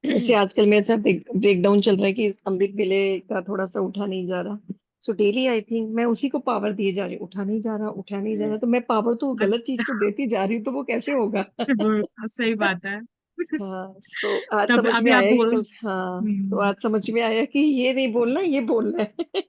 जैसे आजकल मेरे साथ एक ब्रेकडाउन चल रहा है कि अमृत वेले का थोड़ा सा उठा नहीं जा रहा। सो डेली आई थिंक मैं उसी को पावर दिए जा रही हूँ, उठा नहीं जा रहा, उठा नहीं जा रहा, तो मैं पावर तो गलत चीज को देती जा रही हूँ, तो वो कैसे होगा? सही बात है। हाँ, तो आज तब समझ अभी में आप आया कि बोल। कल, हाँ, तो हम्म। आज समझ में आया कि ये नहीं बोलना, ये बोलना है।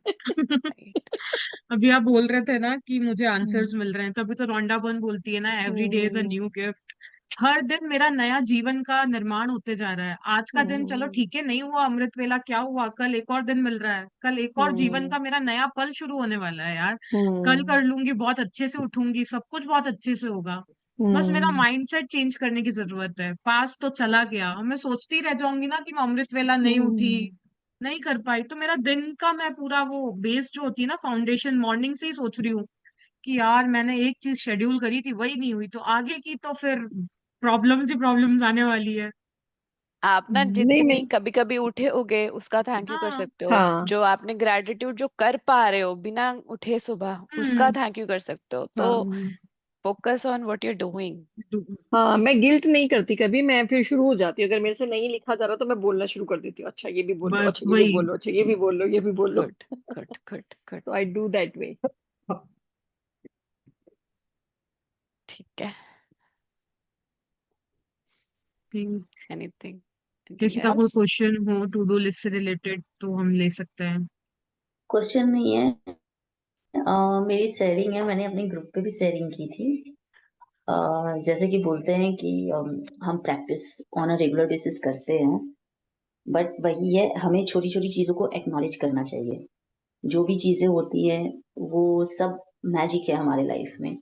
अभी आप बोल रहे थे ना कि मुझे हम्म, आंसर्स मिल रहे हैं, तभी तो रोंडा बन बोलती है ना, every day is a hmm, new gift. हर दिन मेरा नया जीवन का निर्माण होते जा रहा है। आज का दिन चलो हम्म, ठीक है, नहीं हुआ अमृत वेला, क्या हुआ, कल एक और दिन मिल रहा है, कल एक और जीवन हम्म, का मेरा नया पल शुरू होने वाला है यार। कल हम्म, कर लूंगी, बहुत अच्छे से उठूंगी, सब कुछ बहुत अच्छे से होगा। बस मेरा हम्म, माइंडसेट चेंज करने की जरूरत है। पास तो चला गया, और मैं सोचती रह जाऊंगी ना कि मैं अमृत वेला नहीं उठी, हम्म, नहीं कर पाई, तो मेरा दिन का मैं पूरा वो बेस जो होती है ना, फाउंडेशन, मॉर्निंग से ही सोच रही हूँ कि यार मैंने एक चीज शेड्यूल करी थी, वही नहीं हुई, तो आगे की तो फिर प्रॉब्लम्स ही प्रॉब्लम्स आने वाली है। आप ना नहीं मैं, जितनी कभी कभी उठे होगे उसका थैंक यू कर हाँ। सकते हो, हाँ, जो आपने ग्रेटिट्यूड जो कर पा रहे हो बिना उठे सुबह, उसका हम्म। थैंक यू कर सकते हो। तो हाँ, focus on what you doing. हाँ, मैं गिल्ट नहीं करती कभी, मैं फिर शुरू हो जाती हूँ, अगर मेरे से नहीं लिखा जा रहा तो मैं बोलना शुरू कर देती हूँ, अच्छा ये भी बोल लो, बस अच्छा ये भी वही। बोलो, अच्छा ये भी बोल लो, ये भी बोल लो। Good good good good. So I do that way. ठीक है। थिंक एनीथिंग एनीथिंग किसी का कोई एल्स? क्वेश्चन हो टू डू लिस्ट से रिलेटेड तो हम ले सकते हैं। क्वेश्चन नहीं है। मेरी शेयरिंग है, मैंने अपने ग्रुप पे भी शेयरिंग की थी। जैसे कि बोलते हैं कि हम practice on a regular basis करते हैं, बट वही है, हमें छोटी छोटी चीजों को एक्नॉलेज करना चाहिए। जो भी चीजें होती है वो सब मैजिक है हमारे लाइफ में।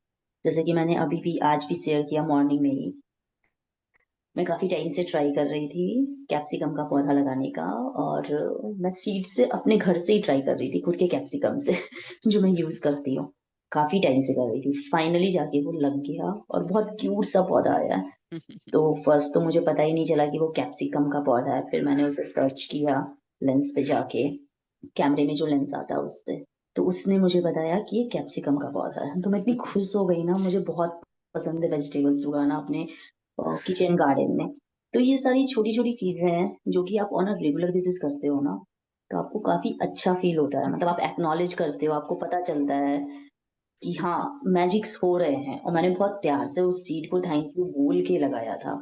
जैसे कि मैंने अभी भी आज भी शेयर किया मॉर्निंग में ही, मैं काफी टाइम से ट्राई कर रही थी कैप्सिकम का पौधा लगाने का, और मैं सीड से अपने घर से ही ट्राई कर रही थी, खुद के कैप्सिकम से जो मैं यूज करती हूँ। काफी टाइम से कर रही थी, फाइनली जाके वो लग गया और बहुत क्यूट सा पौधा आया है। तो फर्स्ट तो मुझे पता ही नहीं चला कि वो कैप्सिकम का पौधा है, फिर मैंने उसे सर्च किया लेंस पे जाके, कैमरे में जो लेंस आता है उस पे, तो उसने मुझे बताया कि ये कैप्सिकम का पौधा है। तो मैं इतनी खुश हो गई ना, मुझे बहुत पसंद है वेजिटेबल्स उगाना अपने किचन गार्डन में। तो ये सारी छोटी छोटी चीजें हैं जो कि आप ऑन अ रेगुलर बेसिस करते हो ना, तो आपको काफी अच्छा फील होता है, मतलब आप एक्नॉलेज करते हो, आपको पता चलता है कि हाँ, मैजिक्स हो रहे हैं। और मैंने बहुत प्यार से उस सीड को थैंक यू बोल के लगाया था।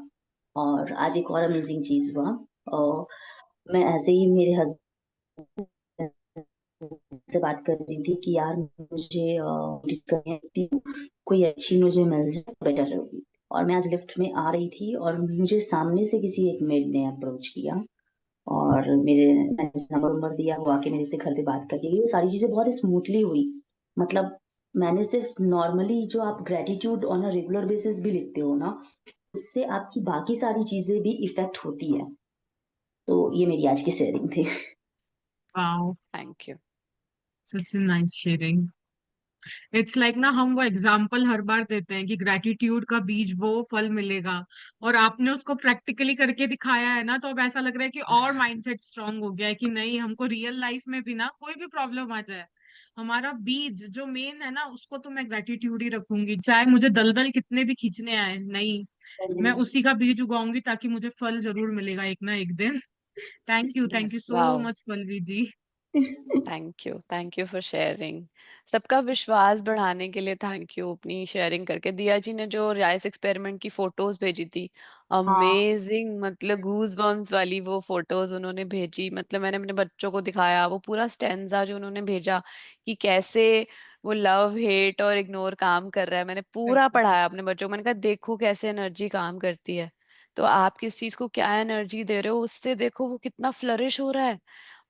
और आज एक और अमेजिंग चीज हुआ। मैं ऐसे ही मेरे हस्बैंड से बात कर रही थी कि यार मुझे कोई अच्छी मुझे मिल जाए बेटर होगी। और मैं आज लिफ्ट में आ रही थी और मुझे सामने से किसी एक मेड ने अप्रोच किया, और मैंने उसे नंबर दिया, वो आके मेरे से घर पे बात करके गई। वो सारी चीजें बहुत स्मूथली हुई। मतलब मैंने सिर्फ नॉर्मली जो आप gratitude on a regular basis भी लिखते हो ना, उससे आपकी बाकी सारी चीजें भी इफेक्ट होती है। तो ये मेरी आज की शेयरिंग थी। Wow, thank you. Such a nice sharing. It's like ना, हम वो एग्जाम्पल हर बार देते हैं कि ग्रेटिट्यूड का बीज बो, फल मिलेगा। और आपने उसको प्रैक्टिकली करके दिखाया है ना, तो अब ऐसा लग रहा है कि और माइंडसेट स्ट्रांग हो गया है कि नहीं, हमको रियल लाइफ में भी ना कोई भी प्रॉब्लम आ जाए, हमारा बीज जो मेन है ना, उसको तो मैं ग्रेटिट्यूड ही रखूंगी, चाहे मुझे दलदल कितने भी खींचने आए, नहीं, मैं उसी का बीज उगाऊंगी, ताकि मुझे फल जरूर मिलेगा एक ना एक दिन। Thank you yes, so wow. Much Pallavi ji. Thank you for sharing. सबका विश्वास बढ़ाने के लिए थैंक यू अपनी शेयरिंग करके। दिया जी ने जो राइस एक्सपेरिमेंट की फोटोज भेजी थी, हाँ, अमेजिंग, मतलब गूज बम्स वाली वो फोटोज उन्होंने भेजी। मतलब मैंने अपने बच्चों को दिखाया वो पूरा स्टेंजा जो उन्होंने भेजा कि कैसे वो लव हेट और इग्नोर काम कर रहा है, मैंने पूरा पढ़ाया अपने बच्चों को। मैंने कहा देखो कैसे एनर्जी काम करती है, तो आप किस चीज को क्या एनर्जी दे रहे हो, उससे देखो वो कितना फ्लरिश हो रहा है।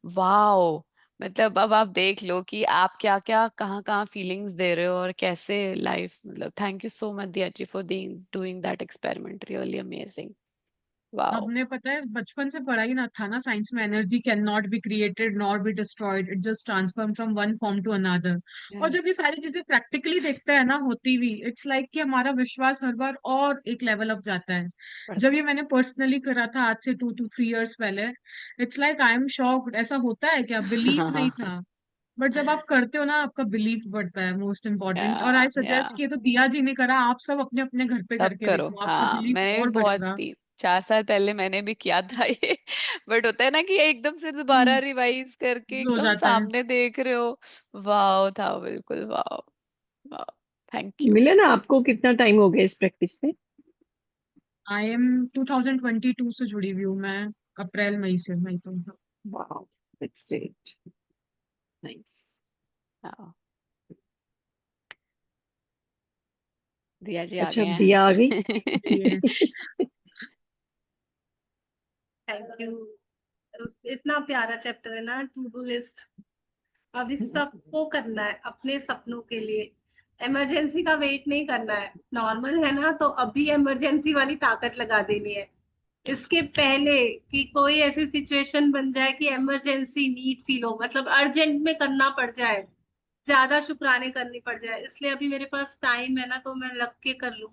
वाओ। मतलब अब आप देख लो कि आप क्या क्या कहाँ कहाँ फीलिंग्स दे रहे हो और कैसे लाइफ, मतलब thank you so much Diya ji for doing that experiment, really amazing. Wow. हमने पता है बचपन से पढ़ा ही ना था ना साइंस में, energy can not be created nor be destroyed, it just transform from one form to another. और जब ये सारी चीजें प्रैक्टिकली देखते हैं ना होती हुई, इट्स लाइक कि हमारा विश्वास हर बार और एक लेवल अप जाता है। जब ये मैंने पर्सनली करा था आज से 2 to 3 years पहले, it's like I am shocked, ऐसा होता है क्या, बिलीफ नहीं था। बट जब आप करते हो ना आपका बिलीफ बढ़ता है, मोस्ट इम्पोर्टेंट। और आई या सजेस्ट कि ये तो दिया जी ने करा, आप सब अपने अपने घर पे तब करके करो। देखो, आपका हाँ, बिलीफ मैंने भी और बहुत बढ़ेगा। 3-4 साल पहले मैंने भी किया था ये। बट होता है ना कि एकदम से दोबारा हम्म, रिवाइज करके हो एकदम जाता है। सामने देख रहे हो। वाओ था बिल्कुल, वाओ। Wow, thank you. मिले ना आपको कितना टाइम हो गया इस प्रैक्टिस में? आई एम 2022 से जुड़ी हुई हूँ मैं, अप्रैल मई से, मई तो। Wow, that's great, nice. हाँ, दिया जी आ अच्छा, गए दिया आ गई। हैं। ये थैंक यू। इतना प्यारा चैप्टर है ना, टू डू लिस्ट। अभी सबको करना है अपने सपनों के लिए। इमरजेंसी का वेट नहीं करना है। नॉर्मल है ना, तो अभी इमरजेंसी वाली ताकत लगा देनी है। इसके पहले कि कोई ऐसी सिचुएशन बन जाए कि इमरजेंसी नीड फील हो, मतलब अर्जेंट में करना पड़ जाए, ज्यादा शुक्राने करनी पड़ जाए, इसलिए अभी मेरे पास टाइम है ना, तो मैं लग के कर लूं।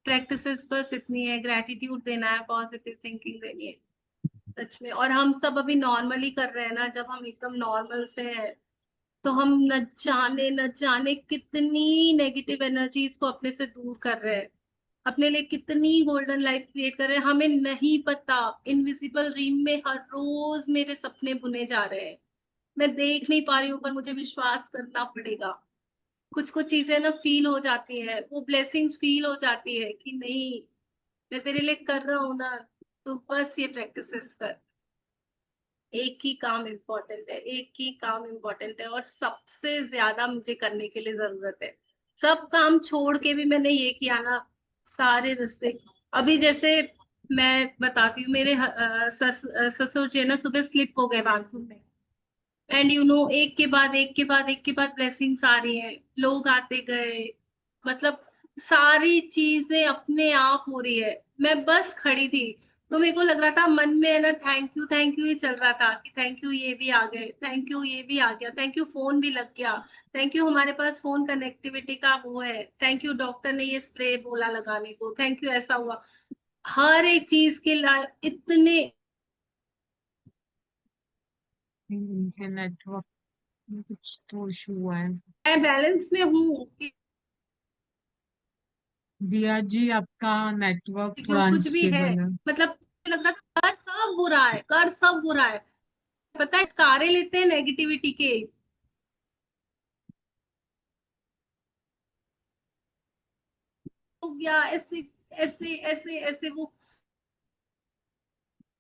प्रैक्टिसेस बस इतनी है, ग्रेटिट्यूड देना है, पॉजिटिव थिंकिंग देनी है। सच में। और हम सब अभी नॉर्मली कर रहे हैं ना, जब हम एकदम नॉर्मल से हैं, तो हम न जाने कितनी नेगेटिव एनर्जीज को अपने से दूर कर रहे हैं। अपने लिए कितनी गोल्डन लाइफ क्रिएट कर रहे हैं, हमें नहीं पता। इनविजिबल रीम में हर रोज मेरे सपने बुने जा रहे हैं। मैं देख नहीं पा रही हूँ, पर मुझे विश्वास करना पड़ेगा। कुछ कुछ चीजें ना फील हो जाती है, वो ब्लेसिंग्स फील हो जाती है कि नहीं, मैं तेरे लिए कर रहा हूँ ना। तो बस ये प्रैक्टिसेस कर। एक ही काम इम्पोर्टेंट है, एक ही काम इम्पोर्टेंट है, और सबसे ज्यादा मुझे करने के लिए जरूरत है। सब काम छोड़ के भी मैंने ये किया ना, सारे रिश्ते। अभी जैसे मैं बताती हूँ, मेरे ससुर जी है ना, सुबह स्लिप हो गए बाथरूम में। एंड यू नो, एक के बाद एक के बाद एक के बाद ब्लेसिंग्स आ रही हैं, लोग आते गए, मतलब सारी चीजें अपने आप हो रही है। मैं बस खड़ी थी, तो मेरे को लग रहा था मन में है ना, थैंक यू ही चल रहा था कि थैंक यू ये भी आ गए, थैंक यू ये भी आ गया, थैंक यू फोन भी लग गया, थैंक यू हमारे पास फोन कनेक्टिविटी का वो है, थैंक यू डॉक्टर ने ये स्प्रे बोला लगाने को, थैंक यू ऐसा हुआ। हर एक चीज के लिए इतने नेटवर्क में कुछ तो इशू हुआ है। मैं बैलेंस में हूँ कि दिया जी आपका नेटवर्क जो थोड़ा कुछ भी है, अनस्टेबल है। मतलब लग रहा था कर सब बुरा है, कर सब बुरा है। पता है, कारे लेते हैं नेगेटिविटी के। हो गया ऐसे ऐसे ऐसे ऐसे, वो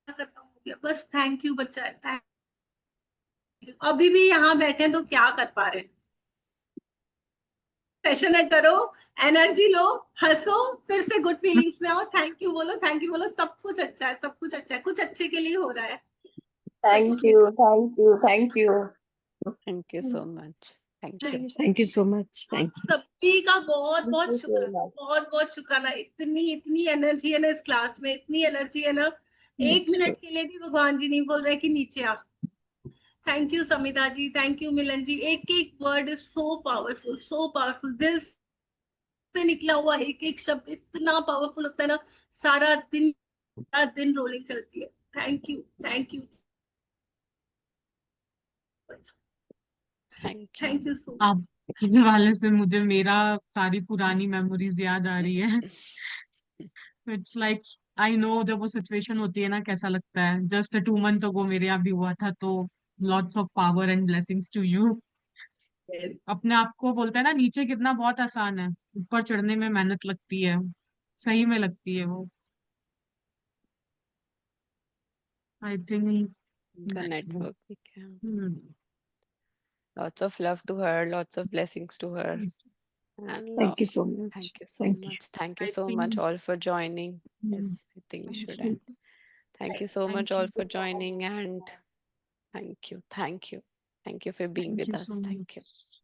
खत्म हो गया, बस थैंक यू बच्चा है, थैंक यू। अभी भी यहाँ बैठे हैं तो क्या कर पा रहे हैं। पैशनेट करो, एनर्जी लो, हंसो, फिर से गुड फीलिंग्स में आओ, थैंक यू बोलो, थैंक यू बोलो, सब कुछ अच्छा है, सब कुछ अच्छा है, कुछ अच्छे के लिए हो रहा है। सब थैंक कुछ you, thank you, thank you. Thank you so much. Thank you. Thank you so much, आप थैंक यू। सभी का बहुत थैंक बहुत यू सो शुक्राना, मच। बहुत बहुत शुक्राना। इतनी इतनी एनर्जी है ना इस क्लास में, इतनी एनर्जी है ना। एक दैट्स मिनट के गुड। लिए भी भगवान जी नहीं बोल रहे कि नीचे आ। Thank you Samita ji, thank you Milan ji. एक एक word is so powerful, so powerful. दिल से निकला हुआ एक एक शब्द इतना पावरफुल होता है ना, सारा दिन रोलिंग चलती है। Thank you, thank you, thank you. Thank you सो आप के वाले से मुझे मेरा सारी पुरानी मेमोरीज याद आ रही है। इट्स लाइक आई नो जब वो सिचुएशन होती है ना कैसा लगता है। जस्ट 2 month अगो मेरे यहाँ भी हुआ था, तो lots of power and blessings to you. Much. अपने आप को बोलते हैं ना नीचे गिरना बहुत आसान है, ऊपर चढ़ने में मेहनत लगती है, सही में लगती है वो। आई थिंक उनका नेटवर्क भी क्या। हम्म। Lots of love to her, lots of blessings to her, and thank you so much, thank you so thank much. Thank you I so much think all for joining. Yes, I think we should end. Thank you so much thank all you, for joining, and thank you, thank you, thank you for being thank with you us. So Thank you. Much.